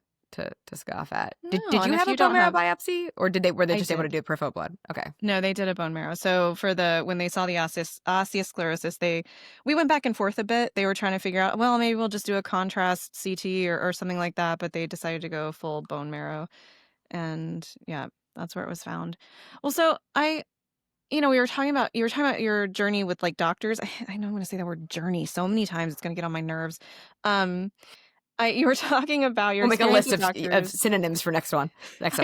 scoff at. No, Did and you if have a you bone don't marrow have, biopsy, or were they I just able to did. do peripheral blood? Okay. No, they did a bone marrow. So for when they saw the osteosclerosis, we went back and forth a bit. They were trying to figure out, well, maybe we'll just do a contrast CT or something like that, but they decided to go full bone marrow. And yeah, that's where it was found. Well, so we were talking about you were talking about your journey with like doctors. I know I'm going to say that word journey so many times it's going to get on my nerves. Um you were talking about your We'll make a experience list with of doctors. synonyms for next I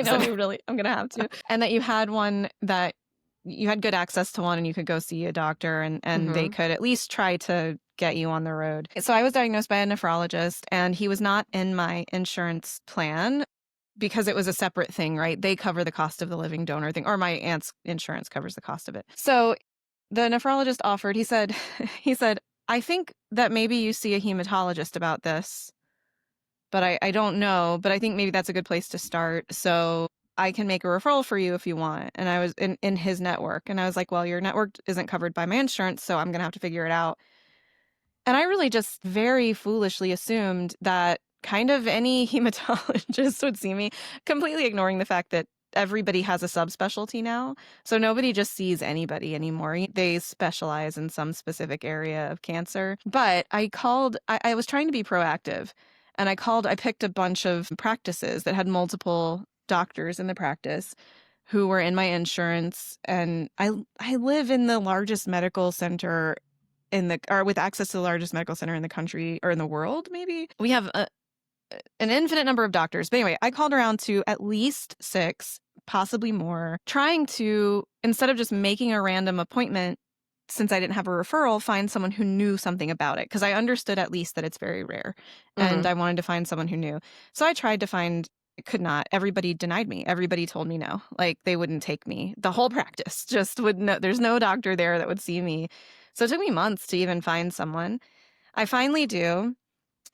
know episode. I'm gonna have to. And that you had one that you had good access to one and you could go see a doctor and they Hmm. could at least try to get you on the road. So I was diagnosed by a nephrologist and he was not in my insurance plan because it was a separate thing, right? They cover the cost of the living donor thing, or my aunt's insurance covers the cost of it. So the nephrologist offered, he said, I think that maybe you see a hematologist about this, but I don't know, but I think maybe that's a good place to start. So I can make a referral for you if you want. And I was in his network. And I was like, well, your network isn't covered by my insurance, so I'm going to have to figure it out. And I really just very foolishly assumed that kind of any hematologist would see me, completely ignoring the fact that everybody has a subspecialty now. So nobody just sees anybody anymore. They specialize in some specific area of cancer. But I was trying to be proactive and I picked a bunch of practices that had multiple doctors in the practice who were in my insurance. And I live in the largest medical center or with access to the largest medical center in the country or in the world, maybe. We have an infinite number of doctors. But anyway, I called around to at least 6, possibly more, trying to, instead of just making a random appointment, since I didn't have a referral, find someone who knew something about it. Because I understood at least that it's very rare. And Hmm. I wanted to find someone who knew. So I tried to find, could not. Everybody denied me. Everybody told me no. Like they wouldn't take me. The whole practice just would no, there's no doctor there that would see me. So it took me months to even find someone. I finally do.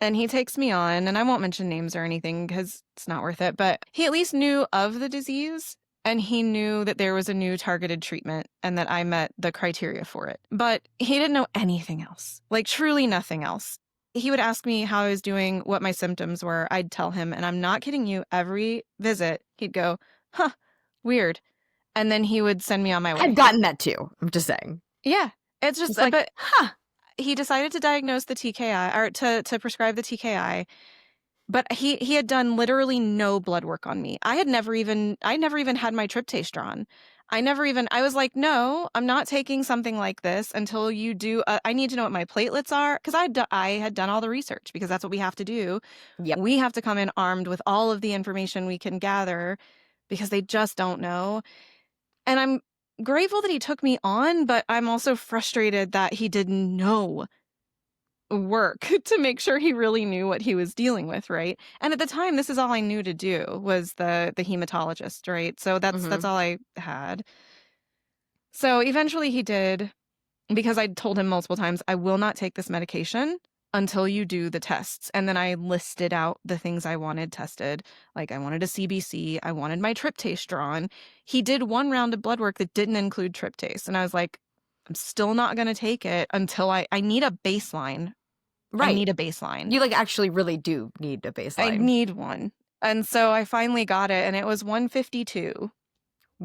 And he takes me on, and I won't mention names or anything because it's not worth it, but he at least knew of the disease and he knew that there was a new targeted treatment and that I met the criteria for it. But he didn't know anything else, like truly nothing else. He would ask me how I was doing, what my symptoms were. I'd tell him, and I'm not kidding you, every visit, he'd go, huh, weird. And then he would send me on my I've way. gotten that too. I'm just saying. Yeah, it's just, It's like, but huh. he decided to diagnose the TKI or to prescribe the TKI, but he had done literally no blood work on me. I never even had my tryptase drawn. I was like, no, I'm not taking something like this until you do. I need to know what my platelets are because I had done all the research because that's what we have to do. Yep. We have to come in armed with all of the information we can gather because they just don't know. And grateful that he took me on, but I'm also frustrated that he did no work to make sure he really knew what he was dealing with, right? And at the time, this is all I knew to do was the hematologist, right? So that's Mm-hmm. all I had. So eventually he did, because I told him multiple times, I will not take this medication until you do the tests. And then I listed out the things I wanted tested. Like I wanted a CBC, I wanted my tryptase drawn. He did one round of blood work that didn't include tryptase. And I was like, I'm still not going to take it until I need a baseline. I Right. need a baseline. You like actually really do need a I baseline. need one. And so I finally got it, and it was 152.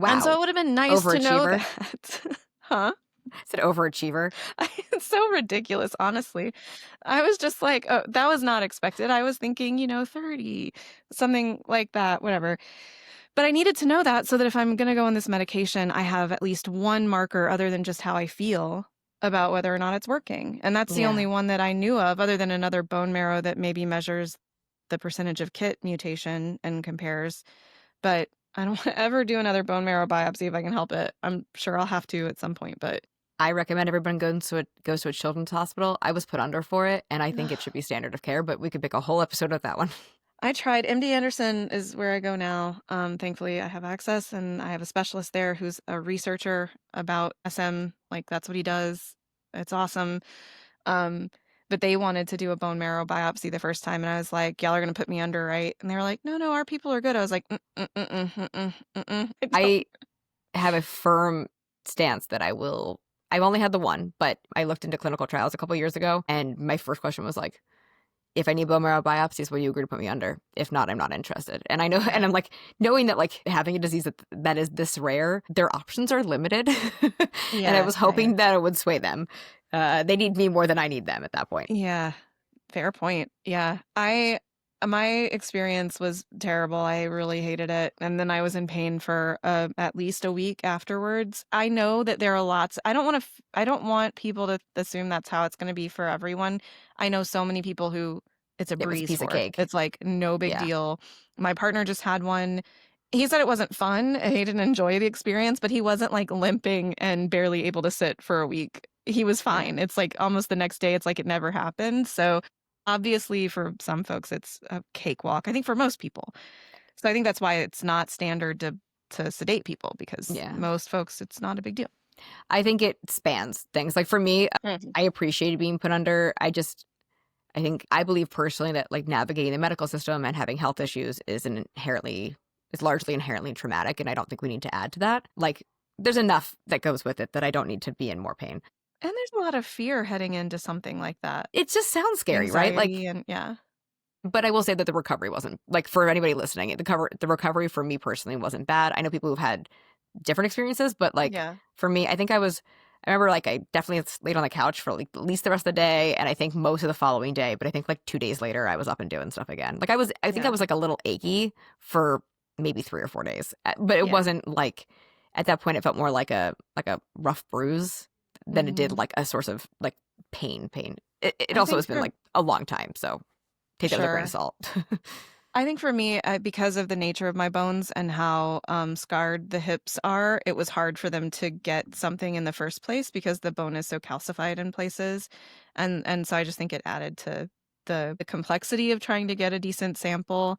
And so Wow. it would have been nice to know Overachiever. that. Huh? It's an overachiever. It's so ridiculous, honestly. I was just like, oh, that was not expected. I was thinking, 30, something like that, whatever. But I needed to know that so that if I'm going to go on this medication, I have at least one marker other than just how I feel about whether or not it's working. And that's the Yeah. only one that I knew of, other than another bone marrow that maybe measures the percentage of KIT mutation and compares. But I don't want to ever do another bone marrow biopsy if I can help it. I'm sure I'll have to at some point, but I recommend everyone goes to a children's hospital. I was put under for it, and I think it should be standard of care, but we could pick a whole episode of that one. I tried. MD Anderson is where I go now. Thankfully, I have access, and I have a specialist there who's a researcher about SM. Like, that's what he does. It's awesome. Um, but they wanted to do a bone marrow biopsy the first time, and I was like, y'all are going to put me under, right? And they were like, no, our people are good. I was like, I don't. I have a firm stance that I've only had the one, but I looked into clinical trials a couple years ago, and my first question was like, if I need bone marrow biopsies, will you agree to put me under? If not, I'm not interested. And I know, and I'm like, knowing that like having a disease that is this rare, their options are limited. And I Yeah, was yeah. hoping that it would sway them. They need me more than I need them at that point. Yeah, fair point. Yeah. My experience was terrible. I really hated it. And then I was in pain for at least a week afterwards. I know that there are lots. I don't want people to assume that's how it's going to be for everyone. I know so many people who it's a It was a breeze piece of for. cake. It's like no big Yeah. deal. My partner just had one. He said it wasn't fun. He didn't enjoy the experience, but he wasn't like limping and barely able to sit for a week. He was Yeah. fine. It's like almost the next day, it's like it never happened. So obviously, for some folks, it's a cakewalk. I think for most people. So I think that's why it's not standard to sedate people, because Yeah. most folks, it's not a big deal. I think it spans things. Like for me, Mhm. I appreciated being put under. I believe personally that like navigating the medical system and having health issues is largely inherently traumatic, and I don't think we need to add to that. Like there's enough that goes with it that I don't need to be in more pain. And there's a lot of fear heading into something like that. It just sounds scary, right? Like, Anxiety and yeah. but I will say that the recovery wasn't like for anybody listening. The recovery for me personally wasn't bad. I know people who've had different experiences, but like Yeah. for me, I remember like I definitely laid on the couch for like at least the rest of the day, and I think most of the following day. But I think like 2 days later, I was up and doing stuff again. Like I think I Yeah. was like a little achy for maybe 3 or 4 days, but it Yeah. wasn't like at that point. It felt more like a rough bruise than it did Mhm. like a source of like pain. It I also think has been for like a long time, so take that with a grain of sure. salt. I think for me, because of the nature of my bones and how scarred the hips are, it was hard for them to get something in the first place because the bone is so calcified in places, and so I just think it added to the complexity of trying to get a decent sample,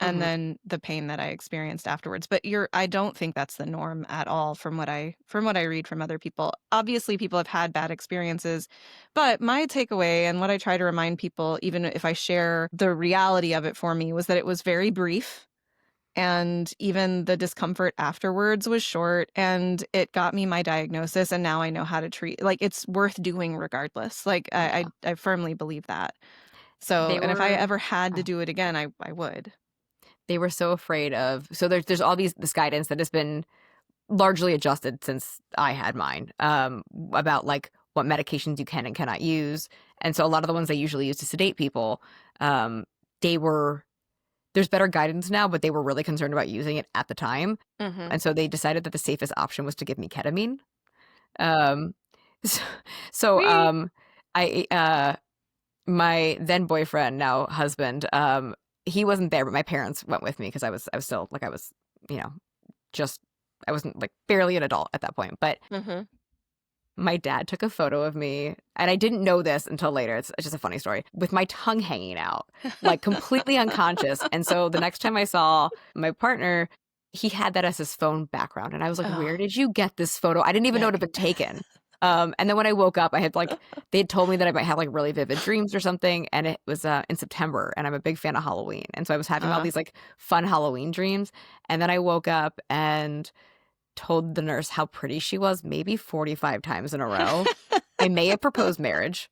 and Hmm. then the pain that I experienced afterwards. But I don't think that's the norm at all from what I read from other people. Obviously, people have had bad experiences, but my takeaway and what I try to remind people, even if I share the reality of it for me, was that it was very brief. And even the discomfort afterwards was short, and it got me my diagnosis. And now I know how to treat, like, it's worth doing regardless. Like, Yeah, I firmly believe that. So, they and if I were. ever had to Oh, do it again, I would. they were so afraid of. So there's all this guidance that has been largely adjusted since I had mine, about like what medications you can and cannot use. And so a lot of the ones they usually use to sedate people, um, they were there's better guidance now, but they were really concerned about using it at the time. Mm-hmm. And so they decided that the safest option was to give me ketamine. Um, so, so Sweet. I my then boyfriend, now husband, he wasn't there, but my parents went with me because I was still like I was, you know, just I wasn't like barely an adult at that point, but Mm-hmm. my dad took a photo of me, and I didn't know this until later. It's just a funny story, with my tongue hanging out, like completely unconscious. And so the next time I saw my partner, he had that as his phone background. And I was like, Oh, where did you get this photo? I didn't even know it had been yikes. taken. And then when I woke up, I had like, they had told me that I might have like really vivid dreams or something. And it was in September, and I'm a big fan of Halloween. And so I was having all these like fun Halloween dreams. And then I woke up and told the nurse how pretty she was maybe 45 times in a row. I may have proposed marriage.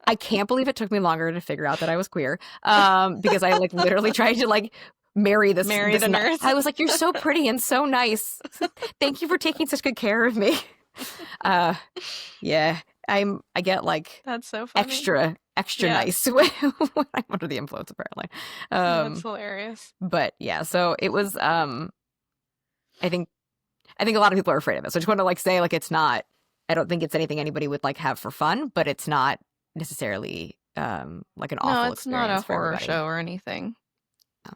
I can't believe it took me longer to figure out that I was queer, because I like literally tried to like marry this. Marry the nurse. I was like, "You're so pretty and so nice. Thank you for taking such good care of me." Yeah, I get like That's so funny. extra Yeah. nice when I'm under the influence, apparently. That's hilarious. But yeah, so it was. I think a lot of people are afraid of it. So I just want to like say like it's not. I don't think it's anything anybody would like have for fun, but it's not necessarily like an awful No, experience it's not a for horror everybody. show or anything. No.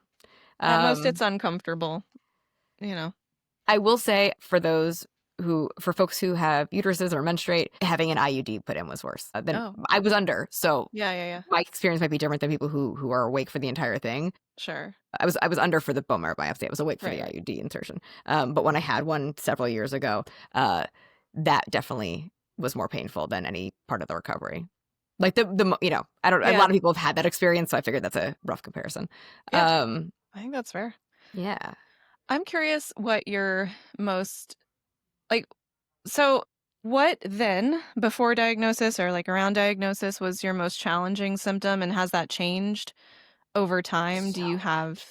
At most, it's uncomfortable. You know. I will say for folks who have uteruses or menstruate, having an IUD put in was worse than I was under. So Yeah. my experience might be different than people who are awake for the entire thing. Sure. I was under for the bone marrow biopsy. I was awake for the Right. IUD insertion. But when I had one several years ago, that definitely was more painful than any part of the recovery. Like a lot of people have had that experience, so I figured that's a rough comparison. Yeah. I think that's fair. Yeah. I'm curious what your most like. So, what then, before diagnosis or like around diagnosis, was your most challenging symptom, and has that changed over time? Do you have?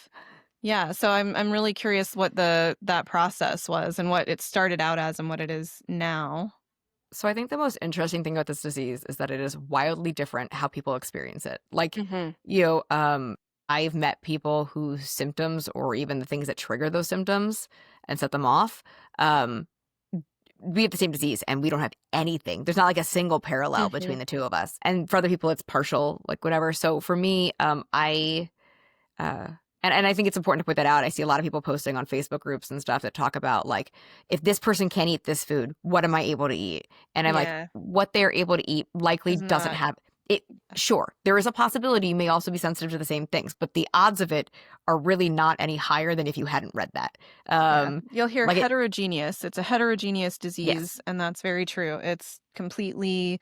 Yeah. So I'm really curious what that process was and what it started out as and what it is now. So I think the most interesting thing about this disease is that it is wildly different how people experience it. Like, Mm-hmm. I've met people whose symptoms or even the things that trigger those symptoms and set them off, we have the same disease and we don't have anything. There's not like a single parallel Mm-hmm. between the two of us. And for other people, it's partial, like whatever. So for me, I and I think it's important to put that out. I see a lot of people posting on Facebook groups and stuff that talk about like, if this person can't eat this food, what am I able to eat? And I'm like, Yeah. what they're able to eat likely Is doesn't not. have it. Sure, there is a possibility you may also be sensitive to the same things, but the odds of it are really not any higher than if you hadn't read that. You'll hear like it- heterogeneous. It's a heterogeneous disease, Yes. and that's very true. It's completely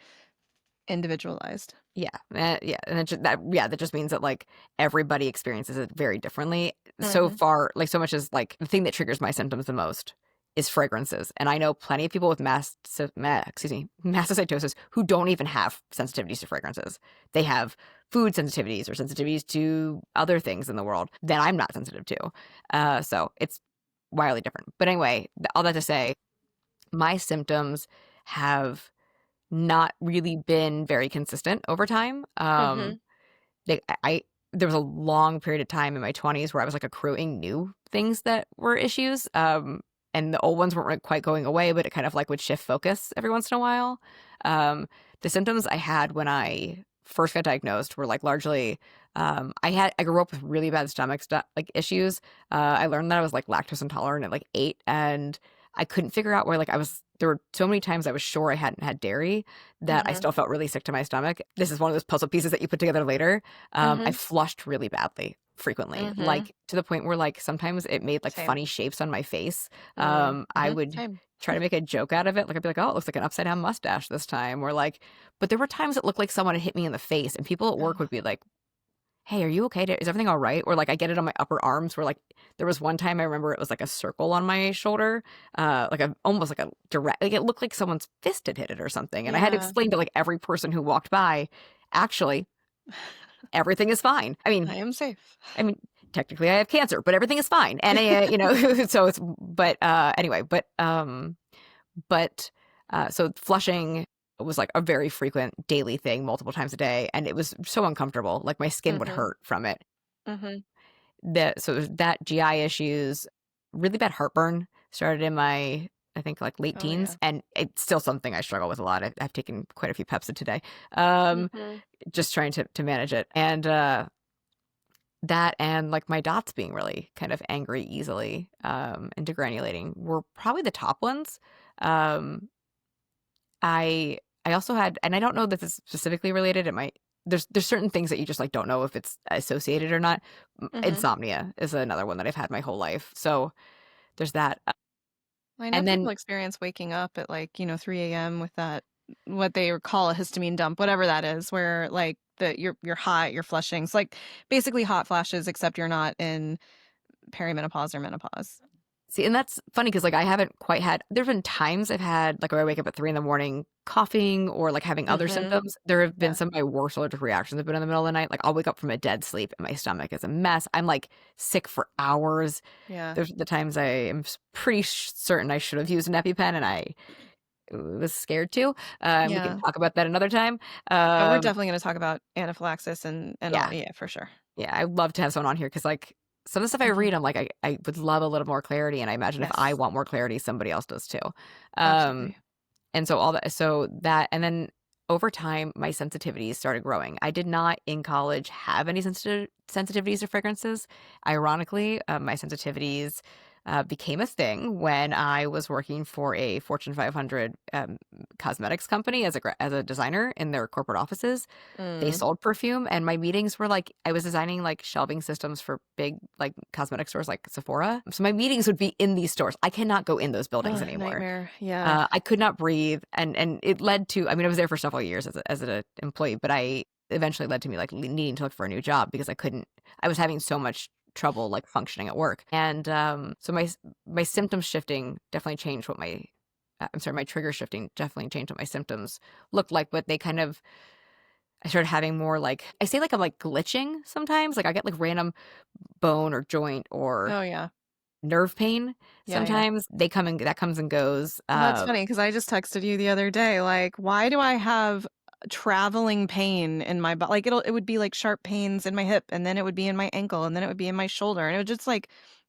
individualized. Yeah, yeah, and that just means that like everybody experiences it very differently. So Mhm. far, like so much as like the thing that triggers my symptoms the most is fragrances, and I know plenty of people with mastocytosis who don't even have sensitivities to fragrances. They have food sensitivities or sensitivities to other things in the world that I'm not sensitive to. So it's wildly different. But anyway, all that to say, my symptoms have not really been very consistent over time. Mhm. There was a long period of time in my 20s where I was like accruing new things that were issues. And the old ones weren't quite going away, but it kind of like would shift focus every once in a while. The symptoms I had when I first got diagnosed were like largely I grew up with really bad stomach like issues. I learned that I was like lactose intolerant at like 8, and I couldn't figure out where like there were so many times I was sure I hadn't had dairy that I Mhm. still felt really sick to my stomach. This is one of those puzzle pieces that you put together later. I Mhm. flushed really badly frequently, Mhm. like to the point where like sometimes it made like Same. funny shapes on my face. Mhm. I would Same. try to make a joke out of it. Like I'd be like, oh, it looks like an upside down mustache this time. Or like, but there were times it looked like someone had hit me in the face, and people at work would be like, hey, are you okay? Is everything all right? Or like I get it on my upper arms where like there was one time I remember it was like a circle on my shoulder, almost like a direct, like it looked like someone's fist had hit it or something. And I had to Yeah. explain to like every person who walked by, actually, everything is fine. I am safe. I mean, technically I have cancer, but everything is fine. And so it's, but anyway, so flushing was like a very frequent daily thing, multiple times a day, and it was so uncomfortable. Like my skin would Mhm. hurt from it. Mhm. So there's that GI issues, really bad heartburn started in my I think like late Oh teens, yeah. and it's still something I struggle with a lot. I've taken quite a few Pepcid today, Mhm. just trying to manage it. And that and like my dots being really kind of angry easily, and degranulating were probably the top ones. Um, I I also had, and I don't know that this is specifically related. It might, there's certain things that you just like don't know if it's associated or not. Mhm. Insomnia is another one that I've had my whole life. So there's that. I know And people then experience waking up at like, 3 a.m. with that what they call a histamine dump, whatever that is, where like you're hot, you're flushing. It's like basically hot flashes, except you're not in perimenopause or menopause. see, and that's funny because like I haven't quite had. There've been times I've had like where I wake up at 3 in the morning coughing or like having other Mhm. symptoms. There have been Yeah. some of my worst allergic reactions have been in the middle of the night. Like I'll wake up from a dead sleep and my stomach is a mess. I'm like sick for hours. Yeah. There's the times I am pretty certain I should have used an EpiPen and I was scared to. We can Yeah. talk about that another time. Yeah, we're Um, definitely going to talk about anaphylaxis and all. yeah, Yeah, for sure. yeah, I'd love to have someone on here because like some of the stuff I Mhm. read, I'm like, I would love a little more clarity, and I imagine if I Yes. want more clarity, somebody else does too. Um, Absolutely. and so all that, so that, and then over time, my sensitivities started growing. I did not in college have any sensitivities to fragrances. Ironically, my sensitivities became a thing when I was working for a Fortune 500 cosmetics company as as a designer in their corporate offices. They Mm. sold perfume, and my meetings were like I was designing like shelving systems for big like cosmetic stores like Sephora. So my meetings would be in these stores. I cannot go in those buildings Oh, anymore. nightmare. Yeah. I could not breathe, and it led to. I mean, I was there for several years as an employee, but I eventually led to me like needing to look for a new job because I couldn't. I was having so much trouble like functioning at work, and so my symptoms shifting definitely changed what my. I'm sorry, my trigger shifting definitely changed what my symptoms looked like, but they kind of I started having more like I say like I'm like glitching sometimes. Like I get like random bone or joint or Oh, yeah. nerve pain Yeah, yeah. sometimes. They come and that comes and goes. Well, that's funny because I just texted you the other day, like, why do I have traveling pain in my body? Like, it would be like sharp pains in my hip, and then it would be in my ankle, and then it would be in my shoulder, and it would just like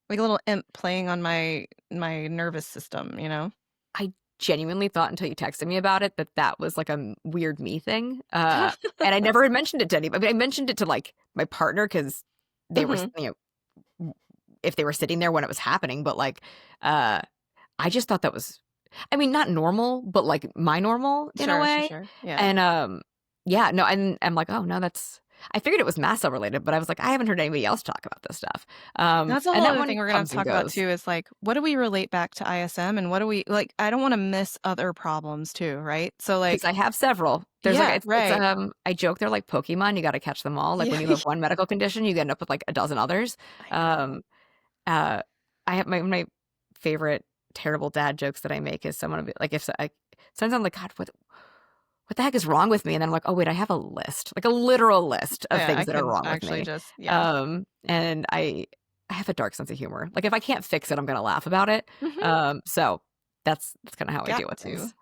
a little imp playing on my nervous system, you know? I genuinely thought until you texted me about it that that was like a weird me thing. And I never had mentioned it to anybody. I mean, I mentioned it to like my partner because they were, Mhm. if they were sitting there when it was happening, but like, uh, I just thought that was, I mean, not normal, but like my normal in a Sure, sure, way. sure. Yeah. And yeah, no, and I'm like, oh no, that's. I figured it was mast cell related, but I was like, I haven't heard anybody else talk about this stuff. That's a And whole that other one thing we're gonna have comes to and talk about goes. too is like, what do we relate back to ISM and what do we like? I don't want to miss other problems too, right? So Because like, I have several. There's like yeah, right. I joke they're like Pokemon. You got to catch them all. Like Yeah. when you have one medical condition, you end up with like a dozen others. I know. Um, uh, I have my favorite terrible dad jokes that I make is someone will be like if so- I sometimes I'm like God, what the heck is wrong with me? And then I'm like, oh wait, I have a list, like a literal list of Yeah, things I that are can wrong with actually me. just yeah. And I have a dark sense of humor. Like if I can't fix it, I'm gonna laugh about it. Mhm. So that's kind of how I Got deal with to. things.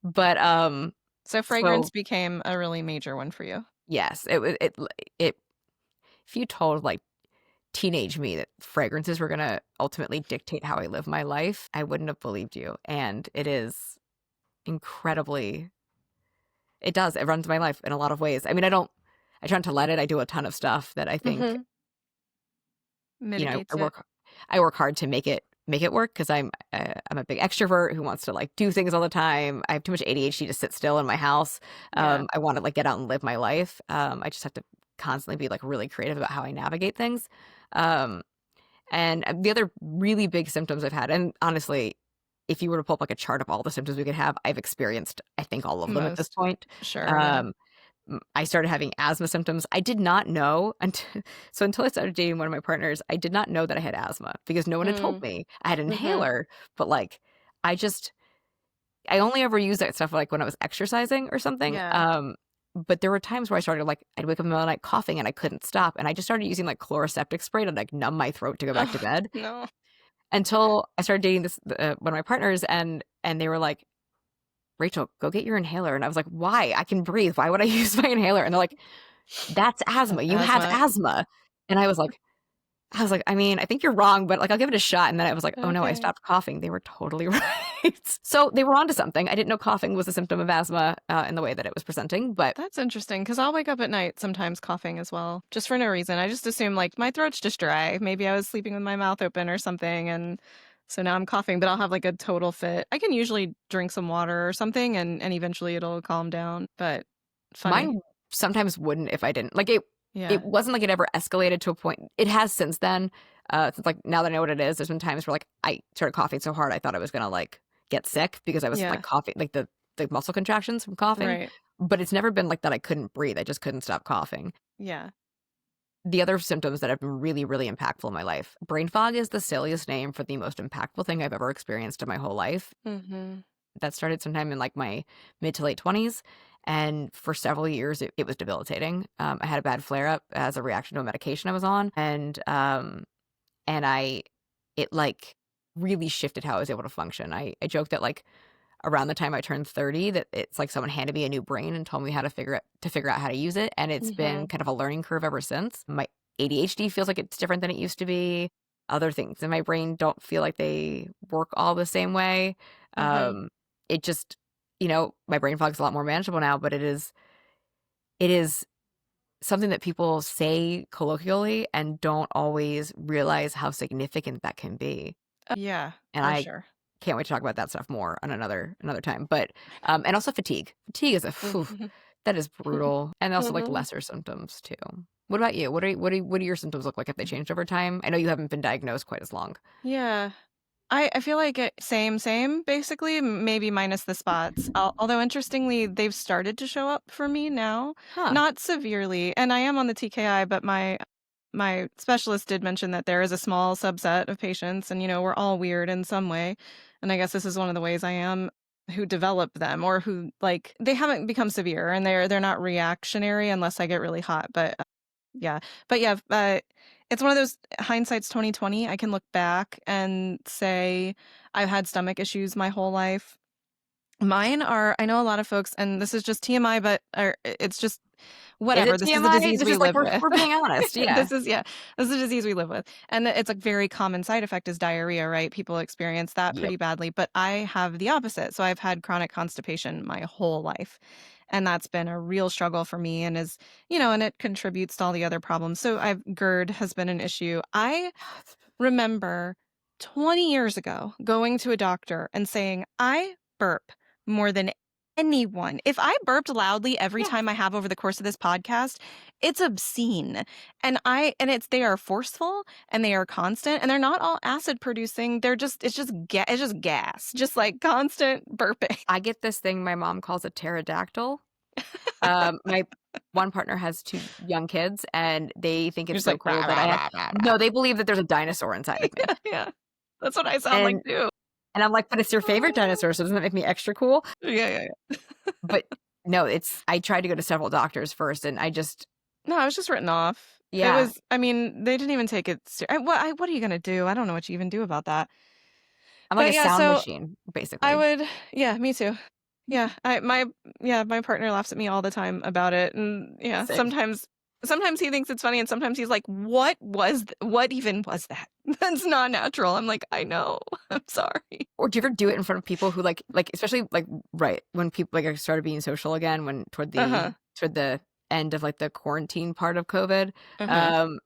But So fragrance so became a really major one for you. yes, it if you told like teenage me that fragrances were going to ultimately dictate how I live my life, I wouldn't have believed you. And it is incredibly, it does. It runs my life in a lot of ways. I mean, I try not to let it. I do a ton of stuff that I think, Mhm. Mitigates it. I work hard to make it work because I'm a big extrovert who wants to like do things all the time. I have too much ADHD to sit still in my house. Yeah. I want to like get out and live my life. I just have to constantly be like really creative about how I navigate things. Um, And the other really big symptoms I've had, and honestly, if you were to pull up like a chart of all the symptoms we could have, I've experienced, I think, all of them at this Most. point. Sure, yeah. Um, I started having asthma symptoms. I did not know until so until I started dating one of my partners, I did not know that I had asthma because no one had told Mm. me. I had an Mhm. inhaler, but like I just I only ever used that stuff like when I was exercising or something. Yeah. But there were times where I started like I'd wake up in the middle of the night coughing and I couldn't stop, and I just started using like chloroseptic spray to like numb my throat to go back to Oh, bed no. until I started dating this one of my partners, and they were like, "Rachel, go get your inhaler." And I was like, "Why? I can breathe. Why would I use my inhaler?" And they're like, "That's asthma. That's You have asthma. asthma." And I was like, I was like, I mean, I think you're wrong, but like, I'll give it a shot. And then I was like, oh no, I Okay. stopped coughing. They were totally right. So they were onto something. I didn't know coughing was a symptom of asthma in the way that it was presenting, but That's interesting because I'll wake up at night sometimes coughing as well, just for no reason. I just assume like my throat's just dry. Maybe I was sleeping with my mouth open or something, and so now I'm coughing, but I'll have like a total fit. I can usually drink some water or something, and eventually it'll calm down. But funny. mine sometimes wouldn't if I didn't. Like it Yeah. wasn't like it ever escalated to a point. It has since then. Since like now that I know what it is, there's been times where like I started coughing so hard I thought I was gonna like get sick because I was Yeah. like coughing, like the muscle contractions from coughing. Right. But it's never been like that I couldn't breathe. I just couldn't stop coughing. Yeah. The other symptoms that have been really, really impactful in my life. Brain fog is the silliest name for the most impactful thing I've ever experienced in my whole life. Mm-hmm. That started sometime in like my mid to late 20s. And for several years, it was debilitating. I had a bad flare up as a reaction to a medication I was on. And it like really shifted how I was able to function. I joke that like around the time I turned 30 that it's like someone handed me a new brain and told me how to figure out how to use it. And it's Mm-hmm. been kind of a learning curve ever since. My ADHD feels like it's different than it used to be. Other things in my brain don't feel like they work all the same way. Mm-hmm. Um, it just, my brain fog's a lot more manageable now, but it is something that people say colloquially and don't always realize how significant that can be. Yeah, And for I sure. can't wait to talk about that stuff more on another time. But and also fatigue. Fatigue is Mm-hmm. that is brutal, and also like Mm-hmm. lesser symptoms too. What about you? What do your symptoms look like? Have they changed over time? I know you haven't been diagnosed quite as long. Yeah. I feel like same, basically, maybe minus the spots. Although interestingly, they've started to show up for me now, Huh. not severely. And I am on the TKI, but my specialist did mention that there is a small subset of patients, and we're all weird in some way. And I guess this is one of the ways I am who develop them or who like they haven't become severe and they're not reactionary unless I get really hot. Yeah. But yeah, it's one of those hindsight's 2020. I can look back and say I've had stomach issues my whole life. Mine are, I know a lot of folks, and this is just TMI, but it's just Is whatever. it This is the TMI? disease This we is like live with. we're being honest. Yeah. This is, yeah, this is a disease we live with. And it's a very common side effect is diarrhea, right? People experience that Yep. pretty badly, but I have the opposite. So I've had chronic constipation my whole life. And that's been a real struggle for me and and it contributes to all the other problems. So GERD has been an issue. I remember 20 years ago going to a doctor and saying, I burp more than anyone. If I burped loudly every Yeah. time I have over the course of this podcast, it's obscene. They are forceful and they are constant and they're not all acid producing. It's just gas, just like constant burping. I get this thing my mom calls a pterodactyl. My one partner has two young kids, and they think You're it's just so like, cool rah, that I rah, have. rah, rah, rah. No, they believe that there's a dinosaur inside of me, Yeah, yeah. That's what I sound like and too. and I'm like, but it's your favorite Oh. dinosaur, so doesn't that make me extra cool? Yeah, yeah, yeah. But no, I tried to go to several doctors first, and No, I was just written off. It yeah, was, I mean, they didn't even take it what are you gonna do? I don't know what you even do about that. I'm like But a yeah, sound so machine, I basically. would, yeah, me too. Yeah, my partner laughs at me all the time about it, and yeah, Same. sometimes he thinks it's funny, and sometimes he's like, what even was that? That's not natural. I'm like, I know. I'm sorry. Or do you ever do it in front of people who like especially like right when people like I started being social again when Uh-huh. toward the end of like the quarantine part of COVID, Uh-huh. um,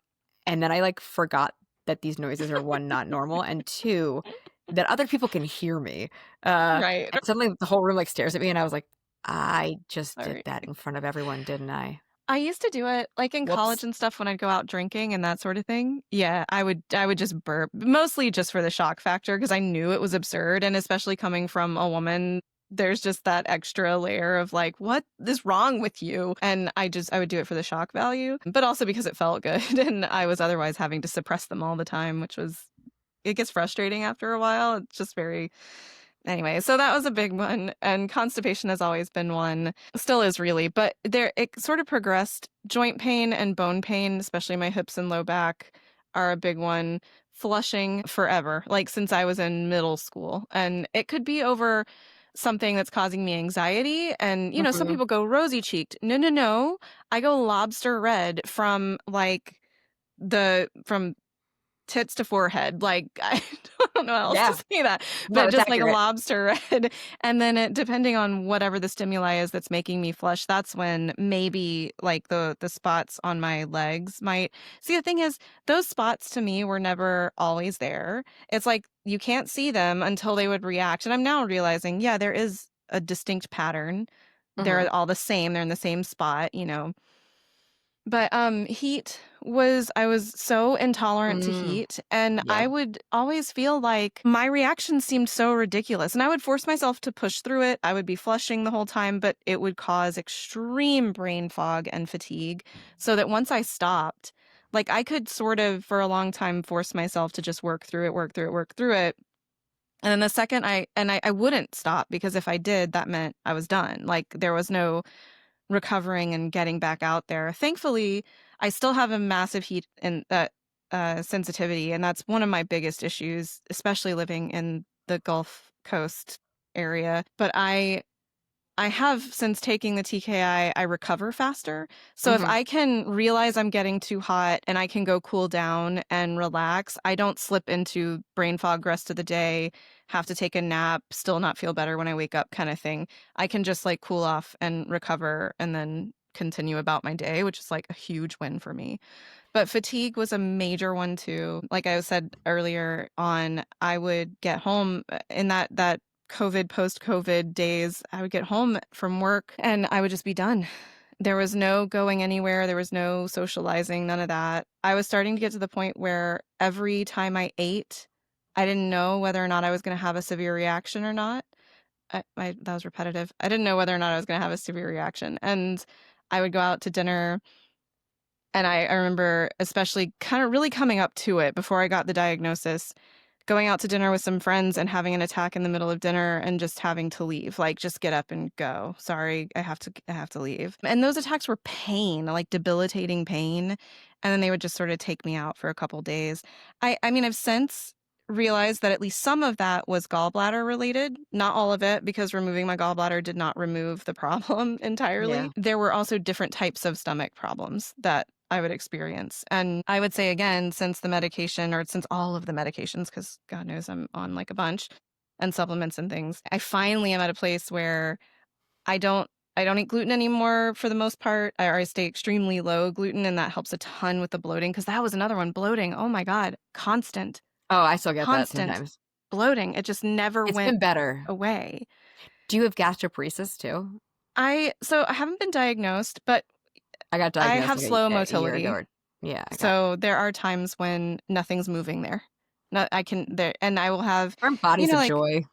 and then I like forgot that these noises are one not normal and two that other people can hear me, Right. and suddenly the whole room like stares at me and I was like, I just did Sorry. that in front of everyone, didn't I? I used to do it like in college Whoops. and stuff when I'd go out drinking and that sort of thing. Yeah, I would just burp, mostly just for the shock factor because I knew it was absurd and especially coming from a woman, there's just that extra layer of like, what is wrong with you? And I would do it for the shock value, but also because it felt good and I was otherwise having to suppress them all the time, which was it gets frustrating after a while. It's just very anyway, so that was a big one, and constipation has always been one, still is really, but there it sort of progressed. Joint pain and bone pain, especially my hips and low back, are a big one. Flushing forever, like since I was in middle school, and it could be over something that's causing me anxiety. And some Mhm. people go rosy cheeked. No, no, no. I go lobster red from like the from tits to forehead. Like, I don't know how else to Yeah. say that, No, but it's just like a accurate. lobster red. And then depending on whatever the stimuli is that's making me flush, that's when maybe like the spots on my legs might. See, the thing is, those spots to me were never always there. It's like you can't see them until they would react. And I'm now realizing, yeah, there is a distinct pattern. Hmm. They're all the same. They're in the same spot, But heat was I was so intolerant to Mm, heat, and I yeah. would always feel like my reaction seemed so ridiculous, and I would force myself to push through it. I would be flushing the whole time, but it would cause extreme brain fog and fatigue, so that once I stopped, like I could sort of for a long time force myself to just work through it, work through it, work through it. And then the second I wouldn't stop because if I did, that meant I was done. Like there was no recovering and getting back out there. Thankfully, I still have a massive heat and that sensitivity, and that's one of my biggest issues, especially living in the Gulf Coast area. But I have since taking the TKI, I recover faster. So if Hmm. I can realize I'm getting too hot and I can go cool down and relax, I don't slip into brain fog rest of the day, have to take a nap, still not feel better when I wake up kind of thing. I can just like cool off and recover and then continue about my day, which is like a huge win for me. But fatigue was a major one too. Like I said earlier on, I would get home in that COVID, post-COVID days, I would get home from work and I would just be done. There was no going anywhere. There was no socializing, none of that. I was starting to get to the point where every time I ate, I didn't know whether or not I was going to have a severe reaction or not. That was repetitive. I didn't know whether or not I was going to have a severe reaction. And I would go out to dinner and I remember especially kind of really coming up to it before I got the diagnosis, going out to dinner with some friends and having an attack in the middle of dinner and just having to leave, like just get up and go. Sorry, I have to leave. And those attacks were pain, like debilitating pain, and then they would just sort of take me out for a couple days. I mean, I've since realized that at least some of that was gallbladder related, not all of it because removing my gallbladder did not remove the problem Yeah. entirely. There were also different types of stomach problems that I would experience. And I would say again, since the medication or since all of the medications, because God knows I'm on like a bunch and supplements and things, I finally am at a place where I don't I don't eat gluten anymore for the most part. I stay extremely low gluten and that helps a ton with the bloating because that was another one. Bloating. Oh my God. Oh, I still get that Constant sometimes. bloating. It just never It's went been better. away. Do you have gastroparesis too? I haven't been diagnosed, but I got I diagnosed have like slow a year ago. motility. Yeah, I got. So there are times when nothing's moving there. No, I can there and I will have, Our bodies of like joy.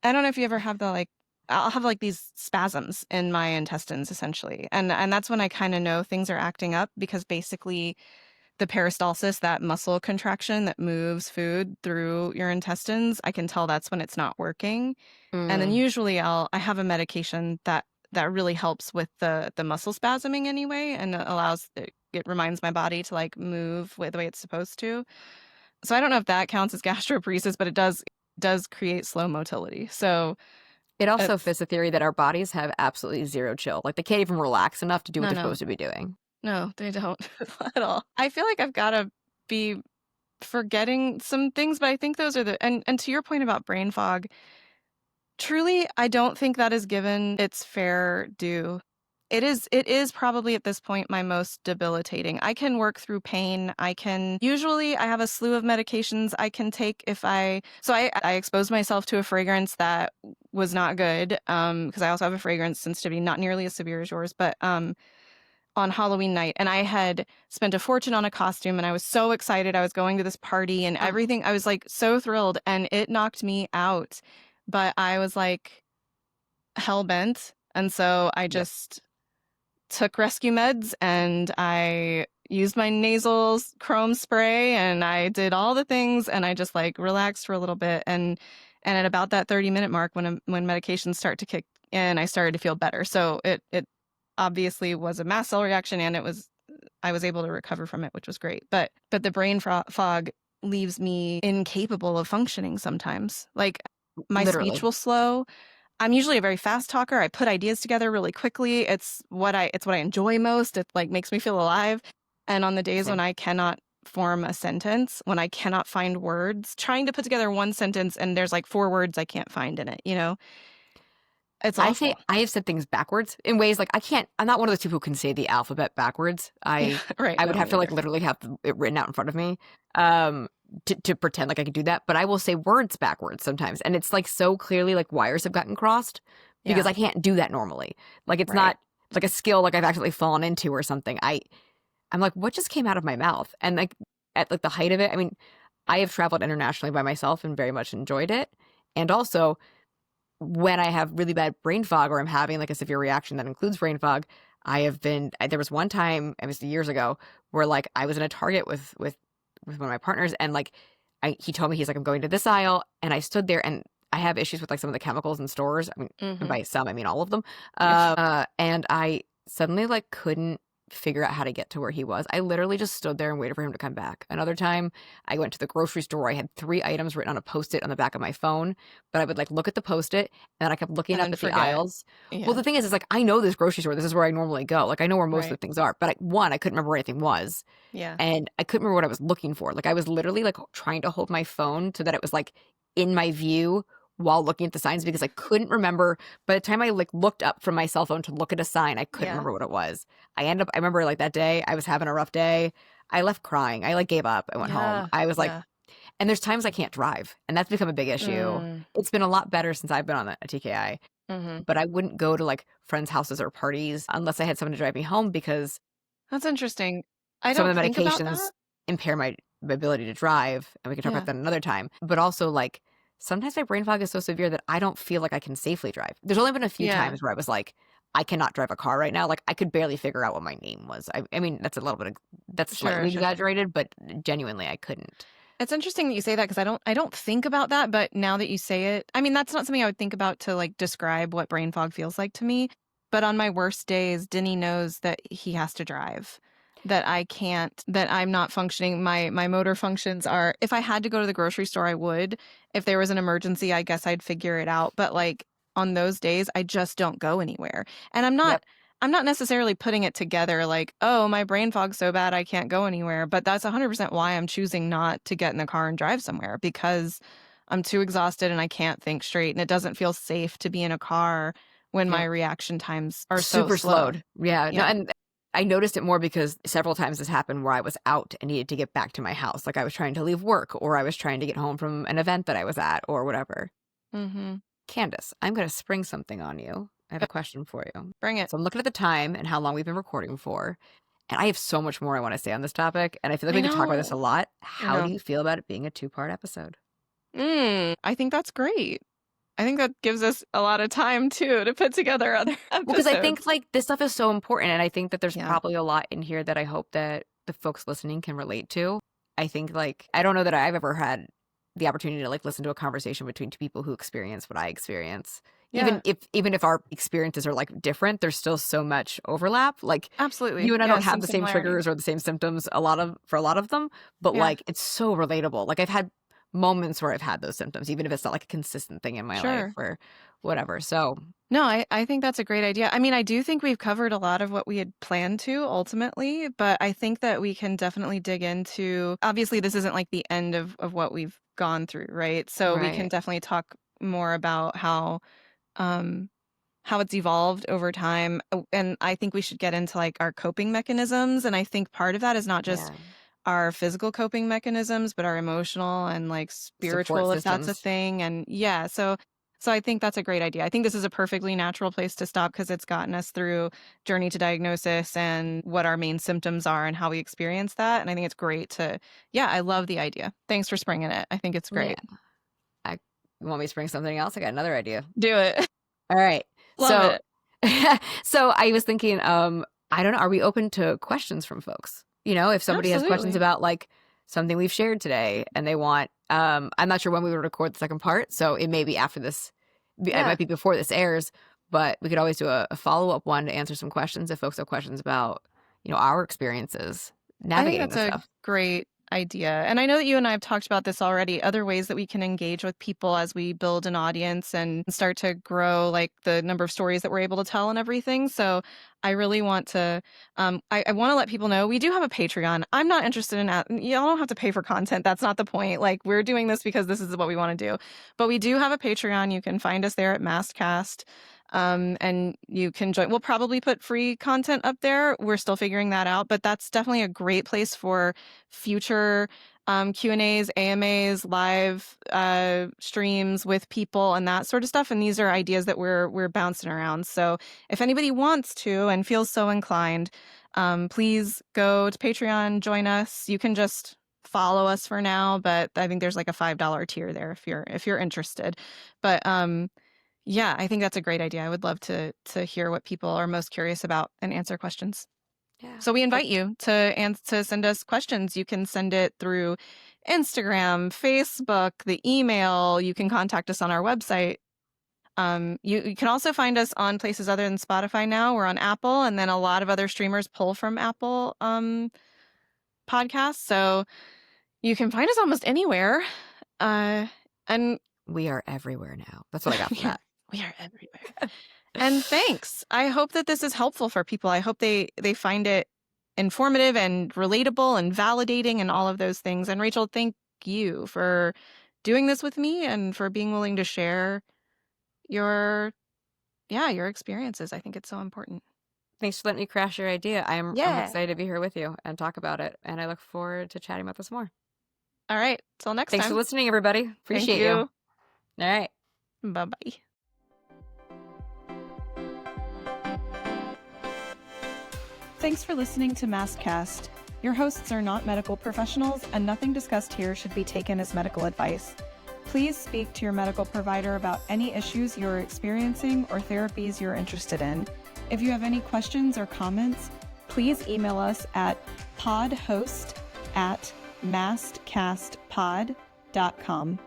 I don't know if you ever have the like I'll have like these spasms in my intestines essentially. And that's when I kind of know things are acting up because basically the peristalsis, that muscle contraction that moves food through your intestines, I can tell that's when it's not working. And then Mm, usually I have a medication that really helps with the muscle spasming anyway and it reminds my body to like move the way it's supposed to. So I don't know if that counts as gastroparesis, but it does create slow motility. So it also it's fits the theory that our bodies have absolutely zero chill. Like they can't even relax enough to do what no, they're no, supposed to be doing. no, they don't at all. I feel like I've got to be forgetting some things, but I think those are and to your point about brain fog, truly, I don't think that is given its fair due. It is probably at this point my most debilitating. I can work through pain. Usually I have a slew of medications I can take if I exposed myself to a fragrance that was not good because I also have a fragrance sensitivity, not nearly as severe as yours, but on Halloween night and I had spent a fortune on a costume and I was so excited. I was going to this party and Mm, everything. I was like so thrilled and it knocked me out. But I was like hell bent. And so I yep. just took rescue meds and I used my nasal chrome spray and I did all the things and I just like relaxed for a little bit and at about that 30-minute mark when medications start to kick in, I started to feel better. So it obviously was a mast cell reaction and I was able to recover from it, which was great. But the brain fog leaves me incapable of functioning sometimes. Like my speech Literally. will slow. I'm usually a very fast talker. I put ideas together really quickly. It's what I enjoy most. It like makes me feel alive. And on the days when Same. I cannot form a sentence when I cannot find words, trying to put together one sentence and there's like 4 words I can't find in it, you know? It's I say awful. I have said things backwards in ways like I'm not one of those people who can say the alphabet backwards. Yeah, right. I No, would have me to like either. literally have it written out in front of me um to pretend like I could do that, but I will say words backwards sometimes, and it's like so clearly like wires have gotten crossed because Yeah, I can't do that normally. Like it's right. not like a skill like I've actually fallen into or something. I'm like, what just came out of my mouth? And like at like the height of it, I mean, I have traveled internationally by myself and very much enjoyed it. And also when I have really bad brain fog or I'm having like a severe reaction that includes brain fog, there was one time, it was years ago, where like I was in a Target with one of my partners and like he told me, he's like, I'm going to this aisle. And I stood there and I have issues with like some of the chemicals in stores. I mean, and Mhm. by some, I mean all of them. Yeah. And I suddenly like couldn't figure out how to get to where he was. I literally just stood there and waited for him to come back. Another time I went to the grocery store. I had 3 items written on a Post-it on the back of my phone, but I would like look at the Post-it and then I kept looking And up then at the forget. aisles. Well, Yeah, the thing is like I know this grocery store. This is where I normally go. Like I know where most of right. the things are, but I couldn't remember where anything was. Yeah. And I couldn't remember what I was looking for. Like I was literally like trying to hold my phone so that it was like in my view while looking at the signs because I couldn't remember. By the time I like looked up from my cell phone to look at a sign, I couldn't Yeah. remember what it was. I remember like that day I was having a rough day. I left crying. I like gave up. I went home. Yeah. I was like, Yeah. and there's times I can't drive, and that's become a big issue. Mm. It's been a lot better since I've been on a TKI, Mhm. but I wouldn't go to like friends' houses or parties unless I had someone to drive me home because That's interesting. I some don't of the think about medications that. impair my ability to drive, and we can talk about Yeah. that another time. But also, like, sometimes my brain fog is so severe that I don't feel like I can safely drive. There's only been a few Yeah, times where I was like, I cannot drive a car right now. Like, I could barely figure out what my name was. I mean, that's a little bit, that's sure, slightly sure, sure. exaggerated, but genuinely, I couldn't. It's interesting that you say that because I don't think about that, but now that you say it, I mean, that's not something I would think about to like describe what brain fog feels like to me. But on my worst days, Denny knows that he has to drive, that I can't, that I'm not functioning. My motor functions are, if I had to go to the grocery store, I would. If there was an emergency, I guess I'd figure it out. But like on those days, I just don't go anywhere. And Yep. I'm not necessarily putting it together like, oh, my brain fog's so bad I can't go anywhere. But that's 100% why I'm choosing not to get in the car and drive somewhere because I'm too exhausted and I can't think straight. And it doesn't feel safe to be in a car when my Yep. reaction times are so Super slow. slowed. Yeah. No, Yeah. and I noticed it more because several times this happened where I was out and needed to get back to my house. Like I was trying to leave work or I was trying to get home from an event that I was at or whatever. Mm-hmm. Candice, I'm going to spring something on you. I have a question for you. Bring it. So I'm looking at the time and how long we've been recording for, and I have so much more I want to say on this topic, and I feel like I we could talk about this know. a lot. I How do know. you feel about it being a 2-part episode? I think that's great. I think that gives us a lot of time too to put together other Well, because I think episodes. like this stuff is so important, and I think that there's Yeah. probably a lot in here that I hope that the folks listening can relate to. I think like I don't know that I've ever had the opportunity to like listen to a conversation between 2 people who experience what I experience. Yeah. Even if our experiences are like different, there's still so much overlap. Like you Absolutely. and I Yeah. don't Some have the same similarities. triggers or the same symptoms for a lot of them, but Yeah. like it's so relatable. Like I've had moments where I've had those symptoms, even if it's not like a consistent thing in my life Sure. or whatever. So No, I think that's a great idea. I mean, I do think we've covered a lot of what we had planned to ultimately, but I think that we can definitely dig into, obviously, this isn't like the end of what we've gone through, right? So we can right. definitely talk more about um, how it's evolved over time. And I think we should get into like our coping mechanisms. And I think part of that is not just Yeah. our physical coping mechanisms, but our emotional and like Support spiritual, if that's a systems. thing. And yeah, so I think that's a great idea. I think this is a perfectly natural place to stop because it's gotten us through journey to diagnosis and what our main symptoms are and how we experience that. And I think it's great to, yeah, I love the idea. Thanks for springing it. I think it's Yeah. great. I You want me to bring something else? I got another idea. Do it. All right. Love So it. so I was thinking, I don't know, are we open to questions from folks? You know, if somebody has questions Absolutely. about like something we've shared today and they want I'm not sure when we would record the second part, so it may be after this it Yeah. might be before this airs, but we could always do a follow-up one to answer some questions if folks have questions about, our experiences I think navigating that's this a stuff. great idea. And I know that you and I have talked about this already, other ways that we can engage with people as we build an audience and start to grow like the number of stories that we're able to tell and everything. So I really want to, I want to let people know we do have a Patreon. I'm not interested in that. Y'all don't have to pay for content. That's not the point. Like, we're doing this because this is what we want to do. But we do have a Patreon. You can find us there at Mastcast. And you can join. We'll probably put free content up there. We're still figuring that out, but that's definitely a great place for future Q&As, AMAs, live streams with people and that sort of stuff. And these are ideas that we're bouncing around. So if anybody wants to and feels so inclined, please go to Patreon, join us. You can just follow us for now, but I think there's like a $5 tier there if you're interested. But yeah, I think that's a great idea. I would love to hear what people are most curious about and answer questions. Yeah. So we invite you to send us questions. You can send it through Instagram, Facebook, the email. You can contact us on our website. You can also find us on places other than Spotify now. We're on Apple, and then a lot of other streamers pull from Apple podcasts. So you can find us almost anywhere. And we are everywhere now. That's what I got from that. We are everywhere. And thanks. I hope that this is helpful for people. I hope they find it informative and relatable and validating and all of those things. And Rachel, thank you for doing this with me and for being willing to share your experiences. I think it's so important. Thanks for letting me crash your idea. I'm excited to be here with you and talk about it. And I look forward to chatting about this more. All right. Till next time. Thanks for listening, everybody. Appreciate you. All right. Bye-bye. Thanks for listening to Mastcast. Your hosts are not medical professionals, and nothing discussed here should be taken as medical advice. Please speak to your medical provider about any issues you're experiencing or therapies you're interested in. If you have any questions or comments, please email us at podhost@mastcastpod.com.